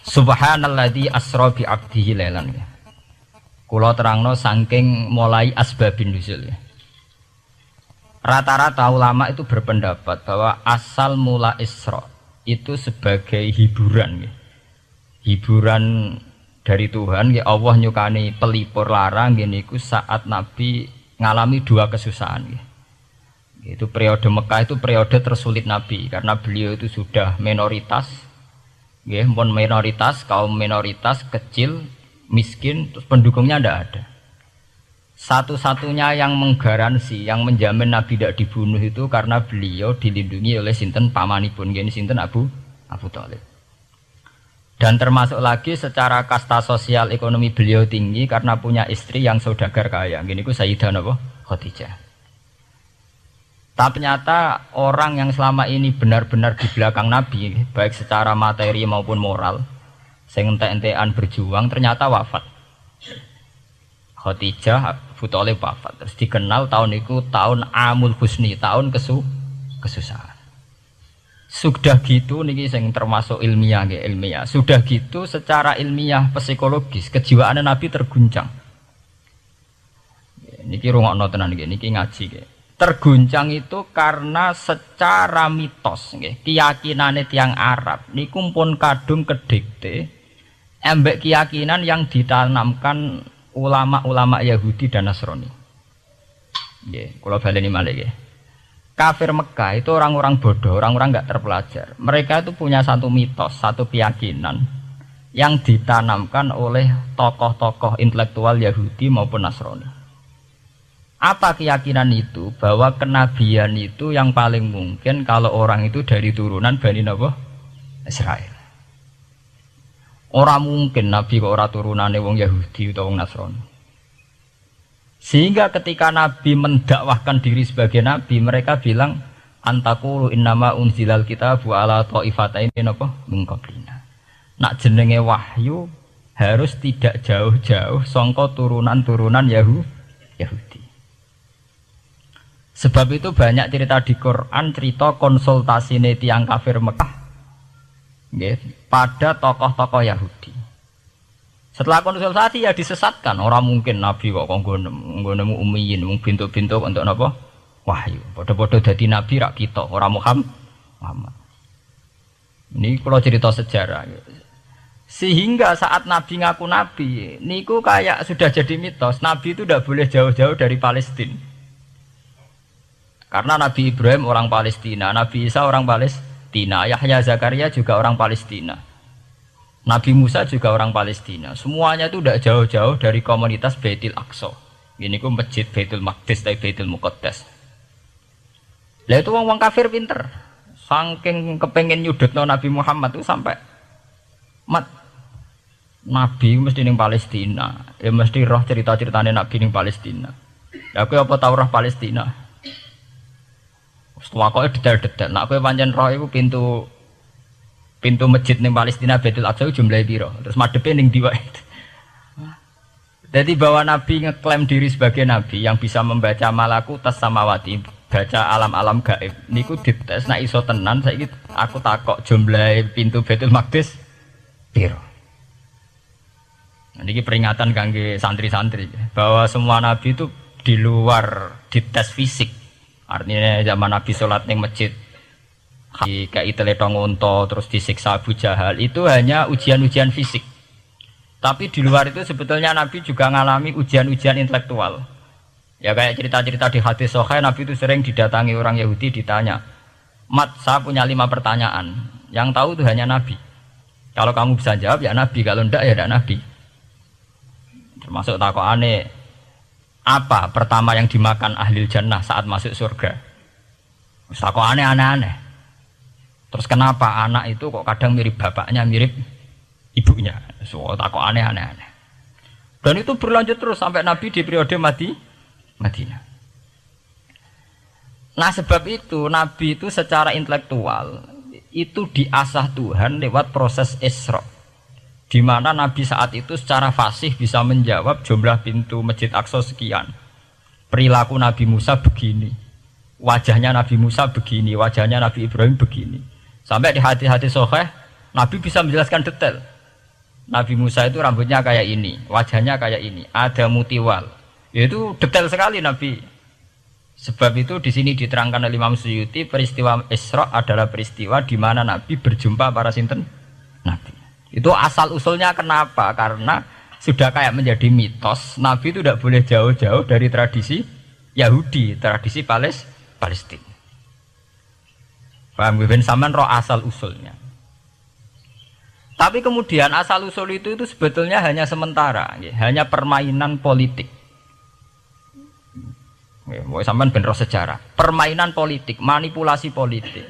Subhanalladzi asra bi 'abdihi lailan. Kula terangno saking mulai asbabun nuzul ya. Rata-rata ulama itu berpendapat bahwa asal mula Isra itu sebagai hiburan ya. Hiburan dari Tuhan ya, Allah nyukani pelipur larang gini ku saat Nabi ngalami dua kesusahan ya. Itu periode Mekah itu periode tersulit Nabi karena beliau itu sudah minoritas ya, kaum minoritas kecil miskin, terus pendukungnya tidak ada. Satu-satunya yang menggaransi, yang menjamin Nabi tidak dibunuh itu karena beliau dilindungi oleh sinten pamanipun, gini sinten Abu Thalib. Dan termasuk lagi secara kasta sosial ekonomi beliau tinggi karena punya istri yang saudagar kaya, gini ku Sayyidah Khadijah. Tapi ternyata orang yang selama ini benar-benar di belakang Nabi, baik secara materi maupun moral, sing entek-entekan berjuang, ternyata wafat. Khadijah Abu Thalib wafat. Terus dikenal tahun itu tahun Amul Husni, tahun kesusahan. Sudah gitu niki sing termasuk ilmiah nggih, ilmiah. Sudah gitu secara ilmiah psikologis kejiwaan Nabi terguncang. Niki rungokno tenan nggih, niki ngaji nggih. Terguncang itu karena secara mitos nggih, keyakinane tiyang Arab niku pun kadung kedikte embek keyakinan yang ditanamkan ulama-ulama Yahudi dan Nasrani. Nggih, kula baleni malih nggih. Kafir Mekah itu orang-orang bodoh, orang-orang enggak terpelajar. Mereka itu punya satu mitos, satu keyakinan yang ditanamkan oleh tokoh-tokoh intelektual Yahudi maupun Nasrani. Apa keyakinan itu? Bahwa kenabian itu yang paling mungkin kalau orang itu dari turunan Bani Israel. Orang mungkin Nabi kok ora turunane wong Yahudi atau wong Nasrani. Sehingga ketika Nabi mendakwahkan diri sebagai Nabi, mereka bilang antakulu innama unzilal kitabu ala ta'ifataini min qablina. Nak jenenge wahyu harus tidak jauh-jauh sangka turunan-turunan Yahudi. Sebab itu banyak cerita di Quran, cerita konsultasi tiyang kafir Mekah pada tokoh-tokoh Yahudi. Setelah konsultasi ya disesatkan. Orang mungkin Nabi kok nemu ummiyin, mung bintuk-bintuk untuk napa? Wahyu. Padha-padha dadi nabi rak kita, orang Muhammad. Ini kalau cerita sejarah. Sehingga saat Nabi ngaku Nabi, niku kayak sudah jadi mitos. Nabi itu tidak boleh jauh-jauh dari Palestina. Karena Nabi Ibrahim orang Palestina, Nabi Isa orang Palestina, Yahya Zakaria juga orang Palestina, Nabi Musa juga orang Palestina. Semuanya itu tidak jauh-jauh dari komunitas Baitul Aqsa. Ini ku masjid Baitul Maqdis atau Baitul Muqaddas. Lah itu wong kafir pinter, saking kepengen nyudutno Nabi Muhammad itu sampai Nabi mesti ning Palestina, ya mesti roh cerita-ceritane Nabi ning Palestina. Ya kowe apa tau roh Palestina? Setelah kau detail-detail, nak kau pancen roh itu pintu masjid ning Palestina Baitul Aqsa jumlahnya piro, terus madhepe ning ndi wae. Jadi bahwa Nabi ngeklaim diri sebagai Nabi yang bisa membaca malakutas samawati, baca alam-alam gaib, niku dites nak iso tenan. Saiki aku takok jumlah pintu Baitul Maqdis piro. Niki peringatan kangge santri-santri bahwa semua Nabi itu di luar dites fisik. Artinya zaman Nabi sholat ning masjid kayak teletong unta terus disiksa Abu Jahal itu hanya ujian-ujian fisik. Tapi di luar itu sebetulnya Nabi juga mengalami ujian-ujian intelektual. Ya kayak cerita-cerita di hadis Sahih, Nabi itu sering didatangi orang Yahudi ditanya, "Mat, saya punya 5 pertanyaan. Yang tahu itu hanya Nabi. Kalau kamu bisa jawab ya Nabi, kalau enggak ya tidak Nabi." Termasuk takokane, apa pertama yang dimakan ahli jannah saat masuk surga? Takok aneh-aneh. Terus kenapa anak itu kok kadang mirip bapaknya, mirip ibunya? So takok aneh-aneh. Dan itu berlanjut terus sampai Nabi di periode Madinah. Nah sebab itu Nabi itu secara intelektual itu diasah Tuhan lewat proses Isra. Di mana Nabi saat itu secara fasih bisa menjawab jumlah pintu Masjid Aqsa sekian. Perilaku Nabi Musa begini, wajahnya Nabi Musa begini, wajahnya Nabi Ibrahim begini. Sampai di hadis-hadis Sahih, Nabi bisa menjelaskan detail. Nabi Musa itu rambutnya kayak ini, wajahnya kayak ini, ada mutiwal. Itu detail sekali Nabi. Sebab itu di sini diterangkan oleh Imam Suyuti, peristiwa Isra adalah peristiwa di mana Nabi berjumpa para sinten Nabi. Itu asal usulnya kenapa? Karena sudah kayak menjadi mitos, Nabi itu tidak boleh jauh-jauh dari tradisi Yahudi, tradisi Palestina. Paham ben sampean roh asal usulnya. Tapi kemudian asal usul itu sebetulnya hanya sementara, hanya permainan politik. Mau sampean ben roh sejarah, permainan politik, manipulasi politik.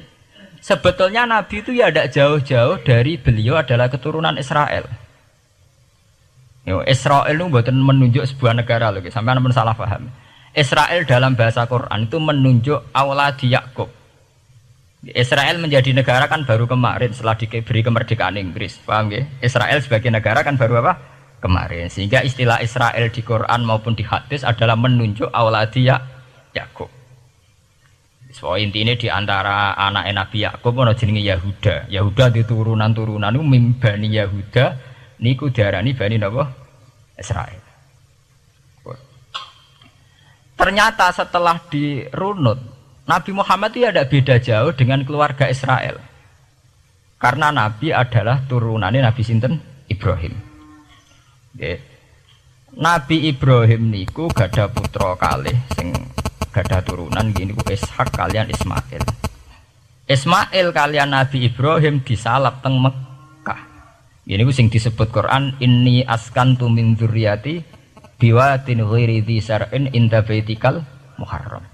Sebetulnya Nabi itu ya tidak jauh-jauh dari beliau adalah keturunan Israel. Israel itu bukan menunjuk sebuah negara loh, sampean pun salah paham. Israel dalam bahasa Quran itu menunjuk auladi Yakub. Israel menjadi negara kan baru kemarin setelah diberi kemerdekaan Inggris, paham ya? Israel sebagai negara kan baru apa? Kemarin. Sehingga istilah Israel di Quran maupun di hadis adalah menunjuk auladi Yakub. So intinya di antara anak Nabi Yakub ono jenenge Yahuda. Yahuda di turunan-turunan itu mimbani Yahuda niku diarani bani napa? Israel. Ternyata setelah dirunut Nabi Muhammad itu tidak beda jauh dengan keluarga Israel. Karena Nabi adalah turunannya Nabi sinten Ibrahim. Nabi Ibrahim niku gada putra kalih sing gada turunan gini ku Ishak kalian Ismail. Ismail kalian Nabi Ibrahim disalap teng Mekah. Gini ku sing disebut Quran inni askantu min dzurriyyati biwatin ghairi dzi sar'in inda baitikal muharram.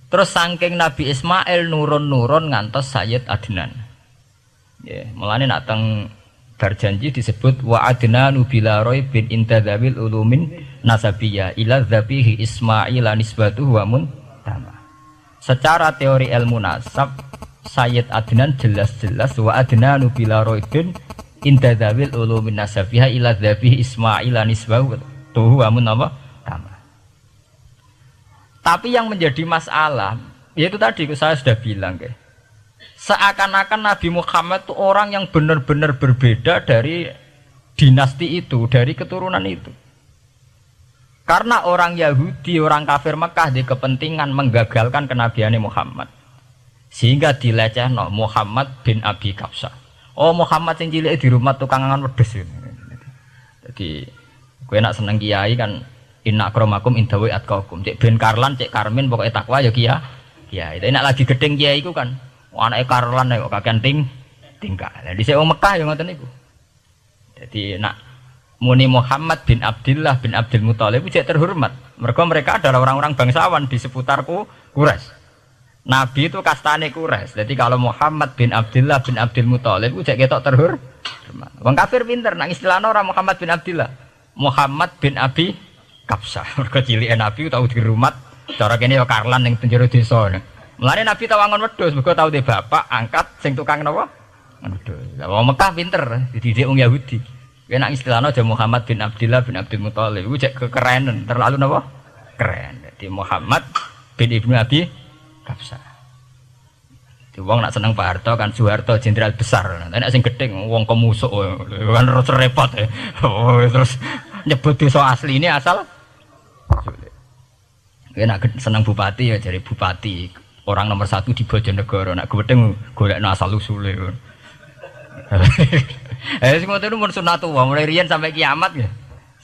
Terus saking Nabi Ismail nurun-nurun ngantos Sayyid Adnan. Ya, mulane nak teng berjanji disebut wa adnanu bila bin intadzabil ulumin nasabiyah ila dzabihi Ismail nisbatuhu wa muntama. Secara teori ilmu nasab Sayyid Adnan jelas-jelas wa adnanu bila bin intadzabil ulumin nasabiyah ila dzabihi Ismail nisbatuhu wa muntama. Tapi yang menjadi masalah, yaitu tadi saya sudah bilang, seakan-akan Nabi Muhammad itu orang yang benar-benar berbeda dari dinasti itu, dari keturunan itu. Karena orang Yahudi, orang kafir Mekah di kepentingan menggagalkan kenabian Muhammad, sehingga dilecehno Muhammad bin Abi Kabsah. Oh Muhammad yang cilik di rumah tukangan wedes. Jadi, gue nak seneng kiai kan. Inna akramakum indawi atqakum. Cek Ben Karlan, cek Karmin pokoknya takwa ya kia. Ya, itu enak lagi gedeng kiai iku kan. Anake Karlan kok kakean tingkah. Lah dhisik wong Mekah ya ngoten niku. Jadi nak muni Muhammad bin Abdullah bin Abdul Muthalib cek terhormat. Mereka adalah orang-orang bangsawan di seputar Quraisy. Nabi itu kastane Quraisy. Jadi kalau Muhammad bin Abdullah bin Abdul Muthalib cek ketok terhormat. Wong kafir pinter nang istilahna ora Muhammad bin Abdullah. Muhammad bin Abi Kabsah, mereka cilik Nabi tahu dirumat, cara kene ya Karlan yang penjara desa. Mulane Nabi tahu angon wedhus, mereka tahu de bapak angkat sing tukang napa? Wedhus. Lah wong Mekah pinter, dididik wong Yahudi. Nek istilahna aja Muhammad bin Abdullah bin Abdul Muthalib, iku cek kekerenan, terlalu napa? Keren. Jadi Muhammad bin Ibnu Abi Kabsah. Di wong nak seneng Pak Harto kan Soeharto jenderal besar. Nek sing gedeng wong kemusuk kan repot. Oh, terus nyebut desa asli ini asal nak seneng bupati ya jadi bupati orang nomor 1 di Bojonegoro nak gedeng golekno asal usule. Sing ngoten mun sunatullah mulai riyen sampai kiamat ya.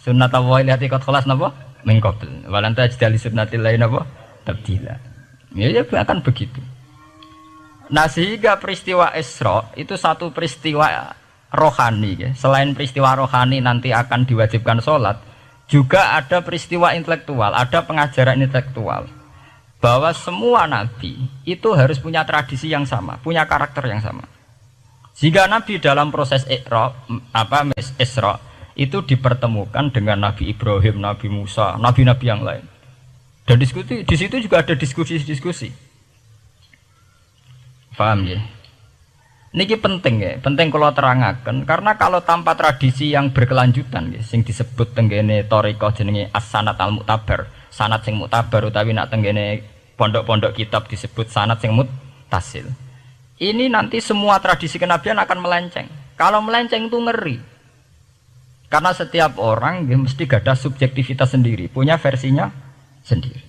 Sunatullah lihati qad khalas napa? Mengqabl. Walanta jidali sunnatil lain napa? Tabdila. Ya akan begitu. Nah sehingga peristiwa Isra itu satu peristiwa rohani ya. Selain peristiwa rohani nanti akan diwajibkan sholat, juga ada peristiwa intelektual, ada pengajaran intelektual bahwa semua nabi itu harus punya tradisi yang sama, punya karakter yang sama. Jika nabi dalam proses Isra itu dipertemukan dengan Nabi Ibrahim, Nabi Musa, nabi-nabi yang lain. Dan diskusi di situ juga ada diskusi-diskusi. Paham ya? Niki penting ya, penting kalau terangaken karena kalau tanpa tradisi yang berkelanjutan ya, sing disebut tenggene thariqah jenenge as-sanad al-mu'tabar, sanad sing mu'tabar utawi nak tenggene pondok-pondok kitab disebut sanad sing muttasil. Ini nanti semua tradisi kenabian akan melenceng. Kalau melenceng itu ngeri. Karena setiap orang dia mesti gada subjektivitas sendiri, punya versinya sendiri.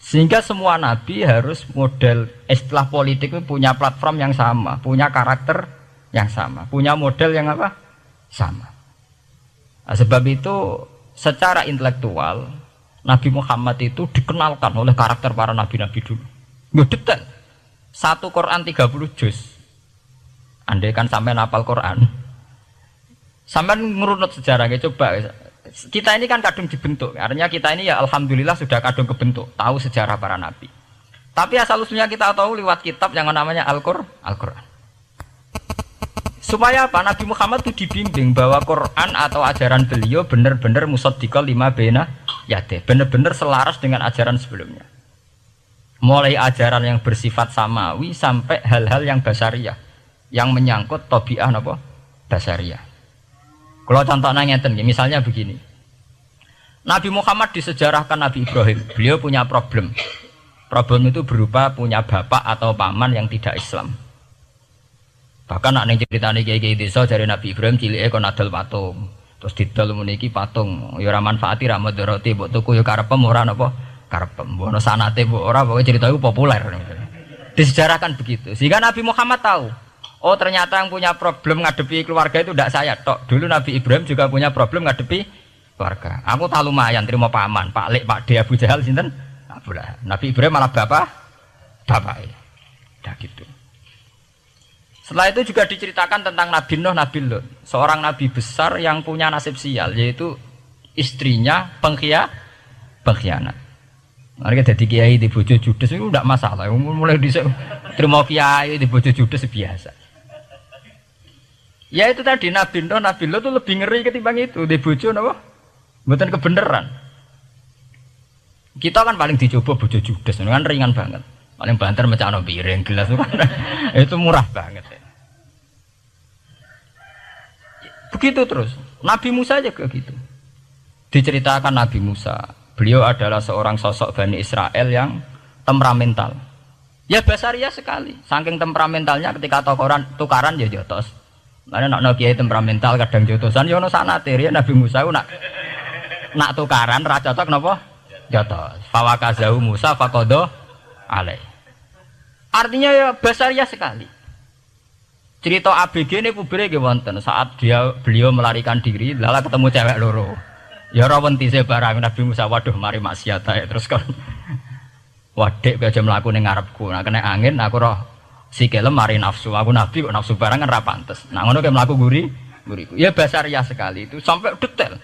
Sehingga semua nabi harus model istilah politik itu punya platform yang sama, punya karakter yang sama, punya model yang apa? Sama. Nah, sebab itu secara intelektual Nabi Muhammad itu dikenalkan oleh karakter para nabi-nabi dulu. Nggak detail. Satu Quran 30 juz. Andai kan sampai hafal Quran. Sampai ngurunut sejarah, coba. Kita ini kan kadung dibentuk. Artinya kita ini ya alhamdulillah sudah kadung kebentuk, tahu sejarah para nabi. Tapi asal usulnya kita tahu lewat kitab yang namanya Al-Quran. Supaya apa? Nabi Muhammad itu dibimbing bahwa Quran atau ajaran beliau benar-benar musaddiqal lima baina yadeh, benar-benar selaras dengan ajaran sebelumnya. Mulai ajaran yang bersifat samawi sampai hal-hal yang basariyah, yang menyangkut tabiah apa? Basariyah. Kalau contohnya ngeten, misalnya begini. Nabi Muhammad disejarahkan Nabi Ibrahim, beliau punya problem. Problem itu berupa punya bapak atau paman yang tidak Islam. Bahkan nak neng ceritane kiai-kiai desa dari Nabi Ibrahim cilike kon adol patung. Terus didol meniki patung, ya ora manfaati ra mudarati, mbok tuku ya karepem ora napa karepem. Mbok ana sanate mbok ora, pokoke cerita itu populer. Disejarahkan begitu. Sehingga Nabi Muhammad tahu, oh ternyata yang punya problem ngadepi keluarga itu tidak saya tok. Dulu Nabi Ibrahim juga punya problem ngadepi keluarga. Aku tak lumayan terima paman, Pak Lek, Pak De, Abu Jahal sinten? Nabi Ibrahim malah bapaknya. Dah gitu. Setelah itu juga diceritakan tentang Nabi Nuh, Nabi Lut, seorang nabi besar yang punya nasib sial, yaitu istrinya pengkhianat. Mereka jadi kiai di bojo judes itu tidak masalah, mulai terima kiai di bojo judes biasa. Ya itu tadi Nabi Nuh, Nabi Lut itu lebih ngeri ketimbang itu di bojo apa? Bukan kebenaran. Kita kan paling dicoba bojo judes, kan ringan banget. Paling banter macam piring gelas itu kan itu murah banget ya. Begitu terus. Nabi Musa juga gitu. Diceritakan Nabi Musa, beliau adalah seorang sosok Bani Israel yang temperamental. Ya basaria sekali. Saking temperamentalnya ketika tukaran ya jotos. Karena nak kiai temperamental kadang jotosan ya ono sanate ya Nabi Musa nak tukaran ra cocok napa? Jotos. Fawakazahu Musa faqada alai. Artinya ya basaria sekali. Cerita ABG ini pubere nggih wonten saat beliau melarikan diri lala ketemu cewek loro. Ya ora wenti se barang Nabi Musa, waduh mari maksiat ae terus kan. Wadek aja mlaku ning ngarepku. Nah kena angin aku roh sikile mari nafsu. Aku nabi kok nafsu barang kan ra pantes. Nah ngono ke mlaku guriku. Ya basaria sekali itu sampai detail.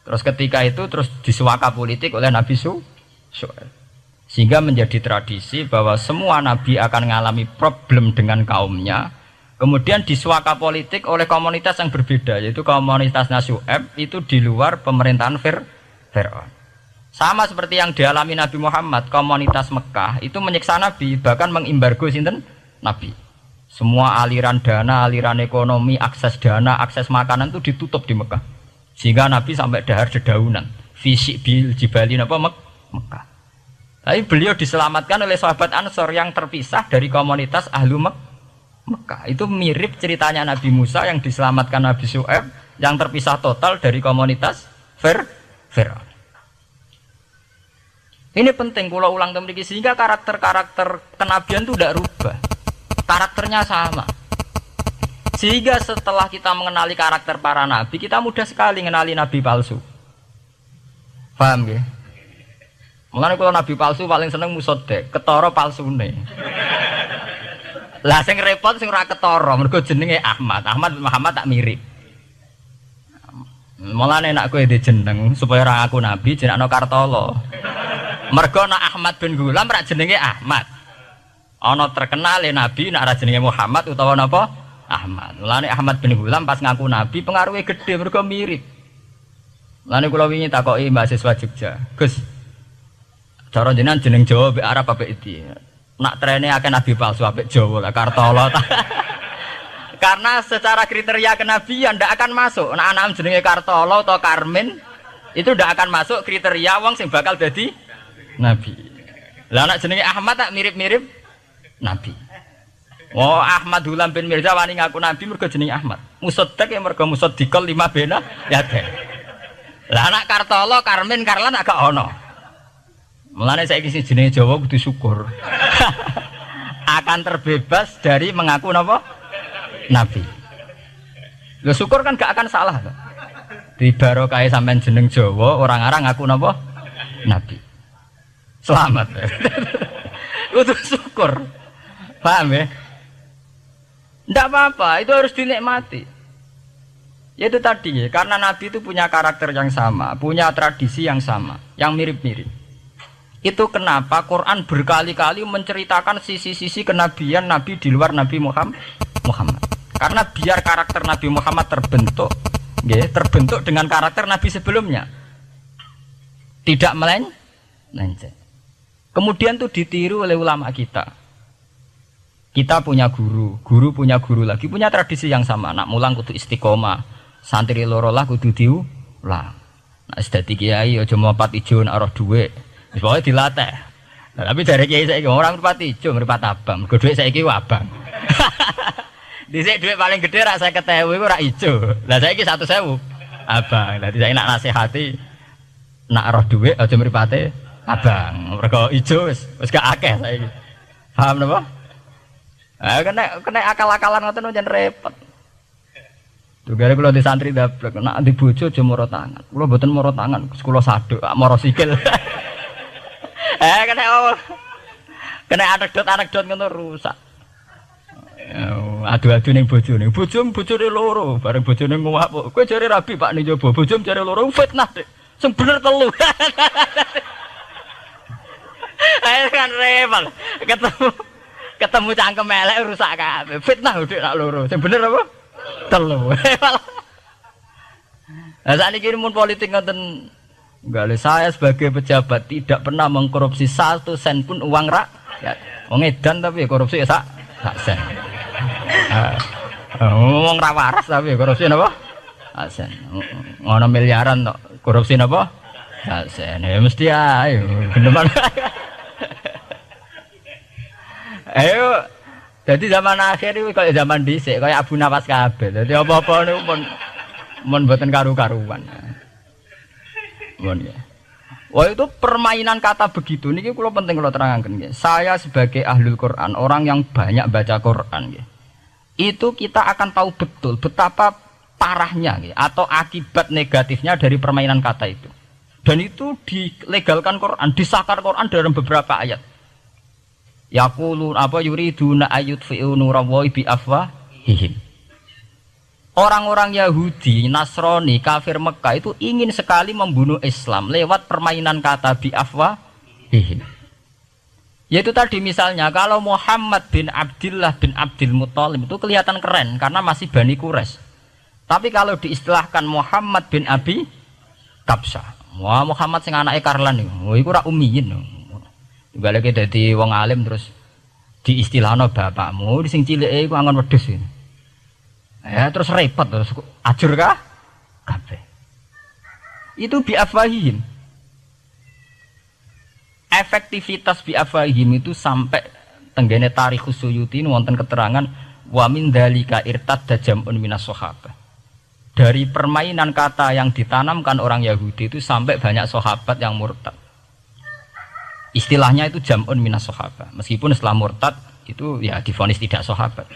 Terus ketika itu terus disuaka politik oleh Nabi Syuaib. Sehingga menjadi tradisi bahwa semua nabi akan mengalami problem dengan kaumnya, kemudian disuaka politik oleh komunitas yang berbeda, yaitu komunitas Syuaib itu di luar pemerintahan Fir'aun. Sama seperti yang dialami Nabi Muhammad, komunitas Mekah itu menyiksa Nabi, bahkan mengimbargo sinten Nabi. Semua aliran dana, aliran ekonomi, akses dana, akses makanan itu ditutup di Mekah. Sehingga Nabi sampai dahar dedaunan, fisik bil jibalin apa Mekah. Tapi beliau diselamatkan oleh sahabat Ansor yang terpisah dari komunitas Ahlu Mekah. Itu mirip ceritanya Nabi Musa yang diselamatkan Nabi Syuaib yang terpisah total dari komunitas Fir'aun. Ini penting kalau ulang temriki sehingga karakter-karakter kenabian itu tidak rubah. Karakternya sama. Sehingga setelah kita mengenali karakter para nabi, kita mudah sekali mengenali nabi palsu. Paham ya? Mulane kalau nabi palsu paling seneng musodek, ketara palsune. Lah sing repot sing ora ketara, mergo jenenge Ahmad. Ahmad Muhammad tak mirip. Mulane nek kowe jeneng supaya ora aku nabi jenengno Kartolo. Mergo nek Ahmad bin Gulam ora jenenge Ahmad. Ana terkenal nabi nek ora jenenge Muhammad utawa napa? Ahmad. Mulane Ahmad bin Gulam pas ngaku nabi pengaruhnya gede mergo mirip. Mulane kula wingi takoki mahasiswa Jogja, Gus, cara jenengan jeneng Jawa mbek Arab apik iki. Nak trene akeh nabi palsu apik Jawa lah Kartolo. Karena secara kriteria kenabian ndak akan masuk. Nak anak jenenge Kartolo atau Karmin itu ndak akan masuk kriteria wong sing bakal dadi nabi. Lah anak jenenge Ahmad tak mirip-mirip nabi. Oh Ahmad Hulam bin Mirza wani ngaku nabi mergo jenenge Ahmad. Musaddiq ya mergo musaddiqal lima bena ya teh. Lah anak Kartolo, Karmin, Karlan agak ono. Mulane saiki sing jenenge Jawa kudu syukur. Akan terbebas dari mengaku napa? Nabi. Lho syukur kan gak akan salah to. Di barokah sampean jeneng Jawa orang-orang ngaku napa? Nabi. Selamat. Kudu syukur. Paham ya? Tidak apa-apa, itu harus dinikmati. Ya itu tadi ya, karena Nabi itu punya karakter yang sama, punya tradisi yang sama, yang mirip-mirip. Itu kenapa Quran berkali-kali menceritakan sisi-sisi kenabian Nabi di luar Nabi Muhammad. Karena biar karakter Nabi Muhammad terbentuk, ya, terbentuk dengan karakter Nabi sebelumnya. Tidak melenceng. Kemudian itu ditiru oleh ulama kita. Kita punya guru, guru punya guru lagi, punya tradisi yang sama. Nak mulang kudu istiqomah, santri loro lah kudu diulang. Nah, sedati kiai aja mripat ijo nak roh dhuwit. Wis pokoke dilatih. Nah, tapi dari kiai saiki orang mripat ijo, mripat abang. Mergo dhuwit saiki abang. Dhisik dhuwit paling gedhe rak 50.000 iku rak ijo. Lah saiki 100.000 abang. Lah saiki nak nasihati nak roh dhuwit aja mripate abang. Mergo ijo wis gak akeh saiki. Paham napa? Kena akal-akalan ngoten jan repot. Tugare kula di santri dablek, nek di bojo aja moro tangan. Kula mboten moro tangan, kula saduk, moro sikil. Kena anekdot ngono rusak. Adu-adu ning bojone. Bojone loro, bareng bojone nguwak. Kowe jare rabi Pak ning njaba, bojone jare loro fitnah. Sing bener telu. Ayo kan repot. Ketemu cangkem elek rusak kabeh. Fitnah udah nak loro. Sing bener apa? Telu. Lah sakniki mun politik ngoten enggak saya sebagai pejabat tidak pernah mengkorupsi 1 sen pun uang rakyat. Wong edan tapi korupsi ya sak sen. Ngomong ra waras tapi korupsi napa? Sak sen. Ngono miliaran tok. Korupsi napa? Sak sen. Ya mesti ae. Geneman. Ayo, jadi zaman akhir itu kayak zaman dhisik, kayak Abu Nawas kabeh. Jadi apa-apa niku mun mboten karu-karuan. Mun ya. Wah itu permainan kata begitu niki kula penting kula terangaken nggih. Saya sebagai ahlul Quran, orang yang banyak baca Quran nggih. Itu kita akan tahu betul betapa parahnya nggih atau akibat negatifnya dari permainan kata itu. Dan itu dilegalkan Quran, disahkan Quran dalam beberapa ayat. Yaqulun apa yuriduna ayyutfi'u nurallahi bi afwahihim. Orang-orang Yahudi, Nasrani, kafir Mekah itu ingin sekali membunuh Islam lewat permainan kata bi afwahihim. Yaitu tadi misalnya kalau Muhammad bin Abdullah bin Abdul Muthalib itu kelihatan keren karena masih Bani Quraisy. Tapi kalau diistilahkan Muhammad bin Abi Kabsah, wah Muhammad sing anake Karlan iku ora ummiyin. Juga lagi dari wong alim terus diistilahno bapakmu di sing cileke iku angon wedhus. Ya terus repot terus ajur kah? Kabeh. Itu bi afwahihim. Efektivitas bi afwahihim itu sampai tenggene Tarikhus Suyuti wonten keterangan wa min dzalika irtadda jam'un minas sahabah. Dari permainan kata yang ditanamkan orang Yahudi itu sampai banyak sahabat yang murtad. Istilahnya itu jam'un minas sahabah. Meskipun setelah murtad itu ya divonis tidak sahabat.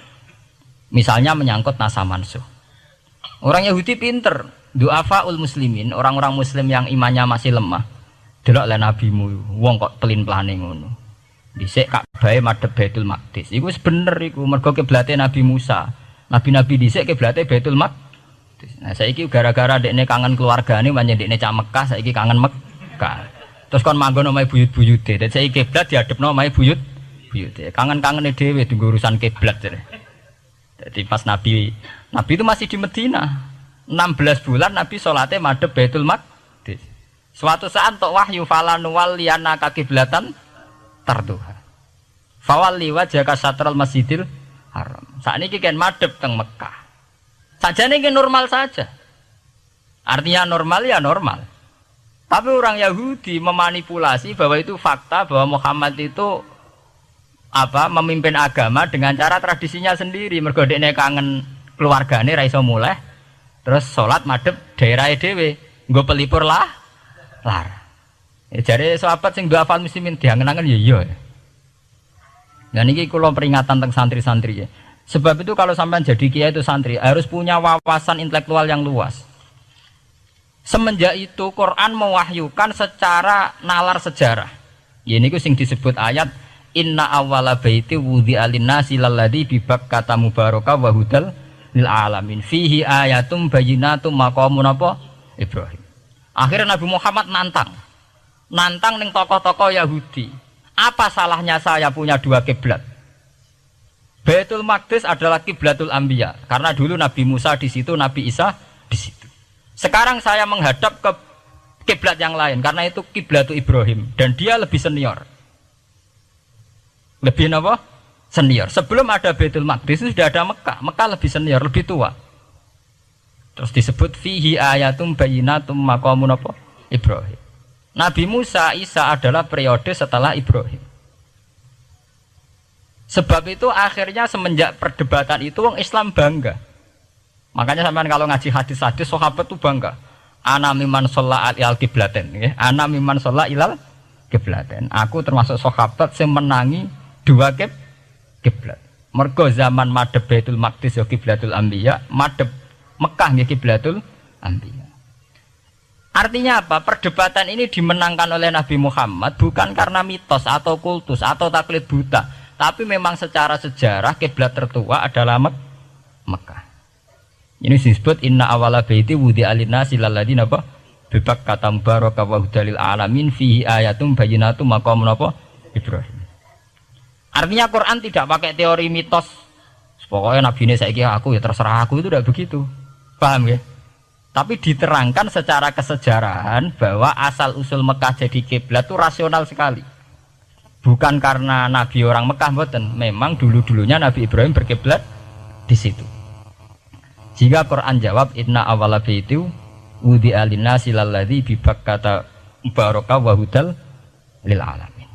Misalnya menyangkut nasa mansuh. Orang Yahudi pinter, du'afaul muslimin, orang-orang muslim yang imannya masih lemah. Delok le nabimu, wong kok pelin-pelane ngono. Dhisik Ka'bah madhep Baitul Maqdis. Iku wis bener iku, mergo kiblate Nabi Musa. Nabi-nabi dhisik kiblate Baitul Maqdis. Nah saiki gara-gara dekne kangen keluargane manjen dekne cak Mekah, saiki kangen Mekah. Terus kon manggon omahe buyut-buyute. Dadi saiki kiblat diadepno omahe buyute. Kangen-kangene dhewe tunggu urusan kiblat jare. Jadi pas Nabi itu masih di Medina. 16 bulan Nabi salate madhep Baitul Maqdis. Suatu saat tok wahyu falanu walliyana kiblatan tarduha. Fawalli wajhaka satral Masjidil Haram. Sakniki kan madhep teng Mekah. Sajane iki normal saja. Artinya normal ya normal. Tapi orang Yahudi memanipulasi bahwa itu fakta bahwa Muhammad itu memimpin agama dengan cara tradisinya sendiri. Mergo dekne kangen keluargane ra iso muleh. Terus salat madhep daerahe dhewe. Nggo pelipur lar. Jare sahabat sing duafal muslimin diangen-angen ya iya. Nah niki kula peringatan tentang santri-santri ya. Sebab itu kalau sampean jadi kiai itu santri harus punya wawasan intelektual yang luas. Semenjak itu Quran mewahyukan secara nalar sejarah. Ya niku sing disebut ayat inna awwala baiti wudi'a lin-nasi lalladzi bi Bakkata mubaraka wa hudal lil alamin fihi ayatum bayyinatum maqamun apa Ibrahim. Akhirnya Nabi Muhammad nantang ning tokoh-tokoh Yahudi. Apa salahnya saya punya dua kiblat? Baitul Maqdis adalah kiblatul anbiya karena dulu Nabi Musa di situ, Nabi Isa di situ. Sekarang saya menghadap ke kiblat yang lain karena itu kiblatul Ibrahim dan dia lebih senior. Lebih apa? Senior. Sebelum ada Baitul Maqdis itu sudah ada Mekah. Mekah lebih senior, lebih tua. Terus disebut fihi ayatum bayyinatum maqamun apa? Ibrahim. Nabi Musa, Isa adalah periode setelah Ibrahim. Sebab itu akhirnya semenjak perdebatan itu orang Islam bangga. Makanya sampean kalau ngaji hadis-hadis sahabat itu bangga. Ana mimman shalla ilal qiblaten, nggih. Ana mimman shalla ilal qiblaten. Aku termasuk sahabat yang menangi dua kiblat. Mergo zaman madhep Baitul Maqdis ya kiblatul anbiya, madhep Mekah nggih kiblatul anbiya. Artinya apa? Perdebatan ini dimenangkan oleh Nabi Muhammad bukan karena mitos atau kultus atau taklid buta, tapi memang secara sejarah kiblat tertua adalah Mekah. Ini disebut inna awala baiti wudi'a lin-nasi lalladzi napa bi Bakkata mubaraka wa hudalil alamin fihi ayatum bayyinatum maqamun apa Ibrahim. Artinya Quran tidak pakai teori mitos. Pokoknya Nabi ini saiki aku ya terserah aku, itu tidak begitu. Paham ya? Tapi diterangkan secara kesejarahan bahwa asal usul Mekah jadi kiblat itu rasional sekali. Bukan karena Nabi orang Mekah mboten, memang dulu-dulunya Nabi Ibrahim berkiblat di situ. Jika Quran jawab inna awwala baiti wudi'a lin-nasi lalladzi bi Bakkata mubaraka wa hudal lil alamin.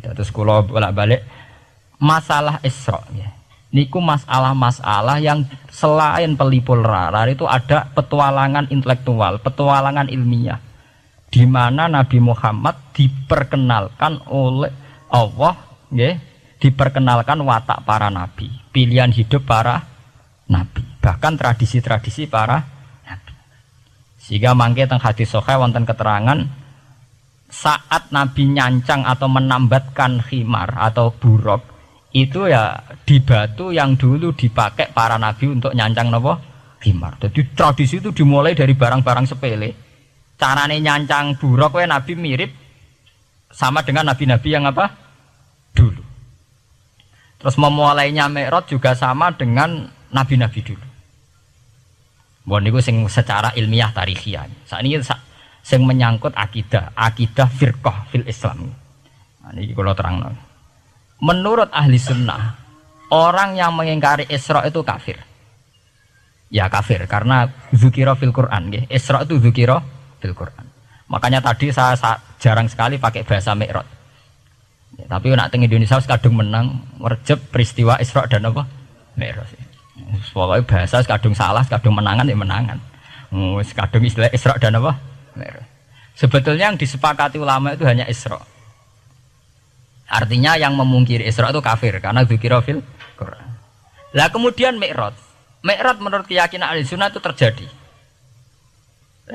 Terus kula bolak-balik masalah Isra ya. Niku masalah-masalah yang selain pelipur lara itu ada petualangan intelektual, petualangan ilmiah, di mana Nabi Muhammad diperkenalkan oleh Allah, ya, diperkenalkan watak para nabi, pilihan hidup para nabi, bahkan tradisi-tradisi para nabi. Sehingga mangke teng hadis sahih wonten keterangan saat Nabi nyancang atau menambatkan khimar atau buruk itu ya di batu yang dulu dipakai para nabi untuk nyancang nopo khimar. Jadi tradisi itu dimulai dari barang-barang sepele. Carane nyancang buruk we nabi mirip sama dengan nabi-nabi yang apa? Dulu. Terus memulainya Mi'raj juga sama dengan nabi-nabi dulu. Bon niku sing secara ilmiah tarikhiyah. Sakniki sing menyangkut akidah firqah fil Islam. Nah niki kula terangno. Menurut ahli sunnah, orang yang mengingkari Isra itu kafir. Ya kafir, karena dzukira fil Quran. Isra itu dzukira fil Quran. Makanya tadi saya jarang sekali pakai bahasa Mi'raj. Ya, tapi nak teng Indonesia kadung menang merjep peristiwa Isra dan apa? Mi'raj. Pokoknya bahasa kadung salah, kadung menangan ya menangan. Kadung istilah Isra dan apa? Mi'raj. Sebetulnya yang disepakati ulama itu hanya Isra. Artinya yang memungkiri Isra itu kafir karena dzikra fil Quran. Lah kemudian Mi'raj menurut keyakinan ahli sunnah itu terjadi.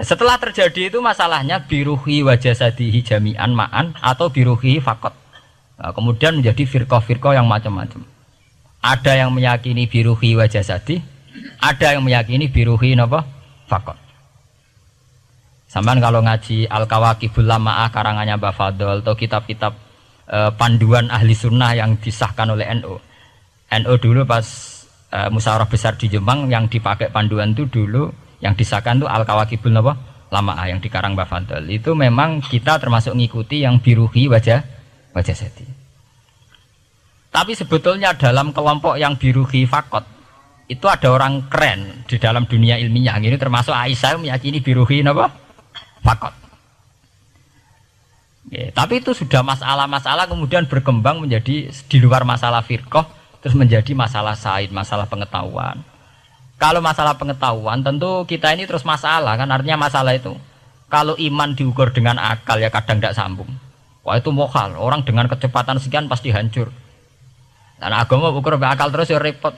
Setelah terjadi itu masalahnya biruhi wa jasadihi jami'an ma'an atau biruhi faqat. Nah, kemudian menjadi firqah-firqah yang macam-macam. Ada yang meyakini biruhi wa jasadi, ada yang meyakini biruhi napa faqat. Sampeyan kalau ngaji Al-Kawakibul Lama'ah karangannya Mbah Fadl atau kitab-kitab panduan ahli sunnah yang disahkan oleh NU. NU dulu pas musyawarah besar di Jemang yang dipakai panduan itu dulu yang disahkan itu Al-Kawakibul Lama'ah yang dikarang Mbah Fadl. Itu memang kita termasuk ngikuti yang biruhi wajah seti. Tapi sebetulnya dalam kelompok yang biruhi fakot itu ada orang keren di dalam dunia ilmiah. Ini termasuk Aisyah meyakini biruhi fakot. Ya, tapi itu sudah masalah-masalah kemudian berkembang menjadi di luar masalah firqah, terus menjadi masalah said, masalah pengetahuan. Kalau masalah pengetahuan tentu kita ini terus masalah kan, artinya masalah itu. Kalau iman diukur dengan akal ya kadang tidak sambung. Wah itu mohal, orang dengan kecepatan sekian pasti hancur. Dan agama ukur akal terus ya repot.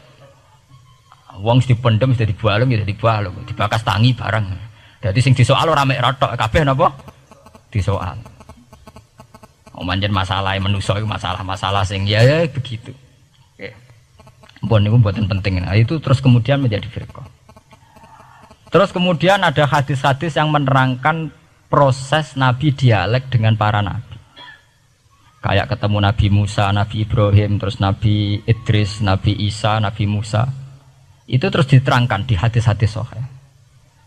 Wong dipendem sudah dibalung ya dibalung, dibakas tangi barang. Jadi sing disoal ora mek rotok kabeh napa? Disoal. Manjen masalah manusia itu masalah-masalah sing ya begitu. Oke. Mpun niku mboten penting. Nah, itu terus kemudian menjadi firqah. Terus kemudian ada hadis-hadis yang menerangkan proses Nabi dialek dengan para nabi. Kayak ketemu Nabi Musa, Nabi Ibrahim, terus Nabi Idris, Nabi Isa, Nabi Musa. Itu terus diterangkan di hadis-hadis sahih.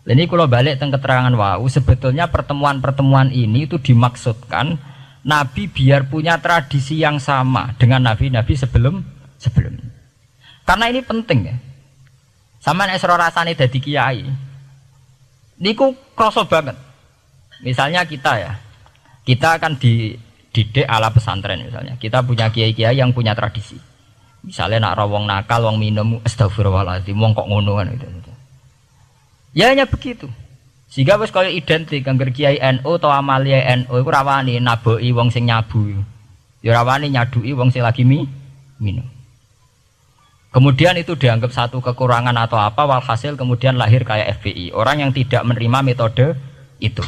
Ini kalau balik tentang keterangan wau, sebetulnya pertemuan-pertemuan ini itu dimaksudkan Nabi biar punya tradisi yang sama dengan nabi-nabi sebelumnya. Karena ini penting ya. Sama nek sira rasane dadi kiai. Niku krasa banget. Misalnya kita ya. Kita akan dididik ala pesantren misalnya. Kita punya kiai-kiai yang punya tradisi. Misalnya nak rawong nakal, wong minum astagfirullahaladzim, wong kok ngono kan gitu. Ya hanya begitu. Sehingga wis kaya identik angger kiai NU atau amalia NU iku rawani naboki wong sing nyabu. Ya rawani nyaduki wong sing lagi minum. Kemudian itu dianggap satu kekurangan atau apa, walhasil kemudian lahir kayak FPI, orang yang tidak menerima metode itu.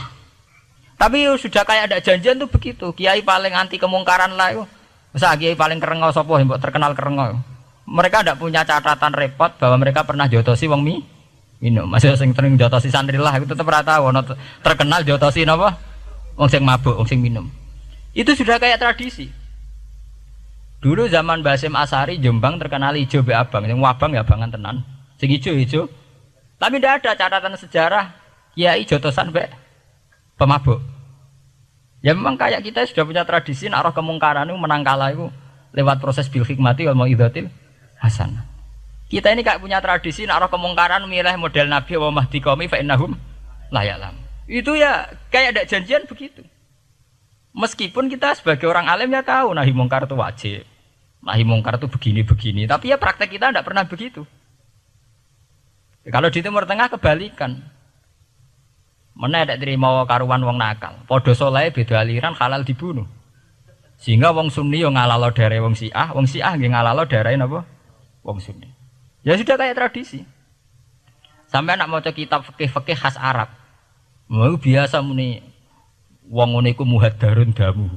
Tapi sudah kayak ada janjian tuh begitu. Kiai paling anti kemungkaran lah itu. Masa kiai paling kerengo sapa mbok terkenal kerengo. Mereka tidak punya catatan repot bahwa mereka pernah jotosi wong minum. Masih sing sering jotosi santri lah itu tetap rata wono terkenal jotosi napa? Wong sing mabuk, wong sing minum. Itu sudah kayak tradisi. Dulu zaman Basim Asari Jombang terkenal ijo be abang, sing wabang ya abangan tenan. Sing ijo. Tapi tidak ada catatan sejarah kiai jotosan be pemabuk. Ya memang kayak kita sudah punya tradisi nak roh kemungkaran itu menang kalah itu lewat proses bil hikmati wal mau'izatil hasanah. Kita ini kayak punya tradisi nak roh kemungkaran milih model Nabi wa mahdi qaumi fa innahum la ya'lam. Itu ya kayak ada janjian begitu. Meskipun kita sebagai orang alim ya tahu nahi mungkar itu wajib. Nahi mungkar itu begini-begini, tapi ya praktek kita tidak pernah begitu. Ya, kalau di Timur Tengah kebalikan. Mana ada terima karuan wong nakal. Podo soleh beda aliran halal dibunuh. Sehingga wong Sunni yo ngalalo darai wong Syiah nggih ngalalo darai napa? Wong Sunni. Ya sudah kayak tradisi. Sampai nak maca kitab fikih-fikih khas Arab. Mau biasa muni wong ngene iku muhaddarun damu.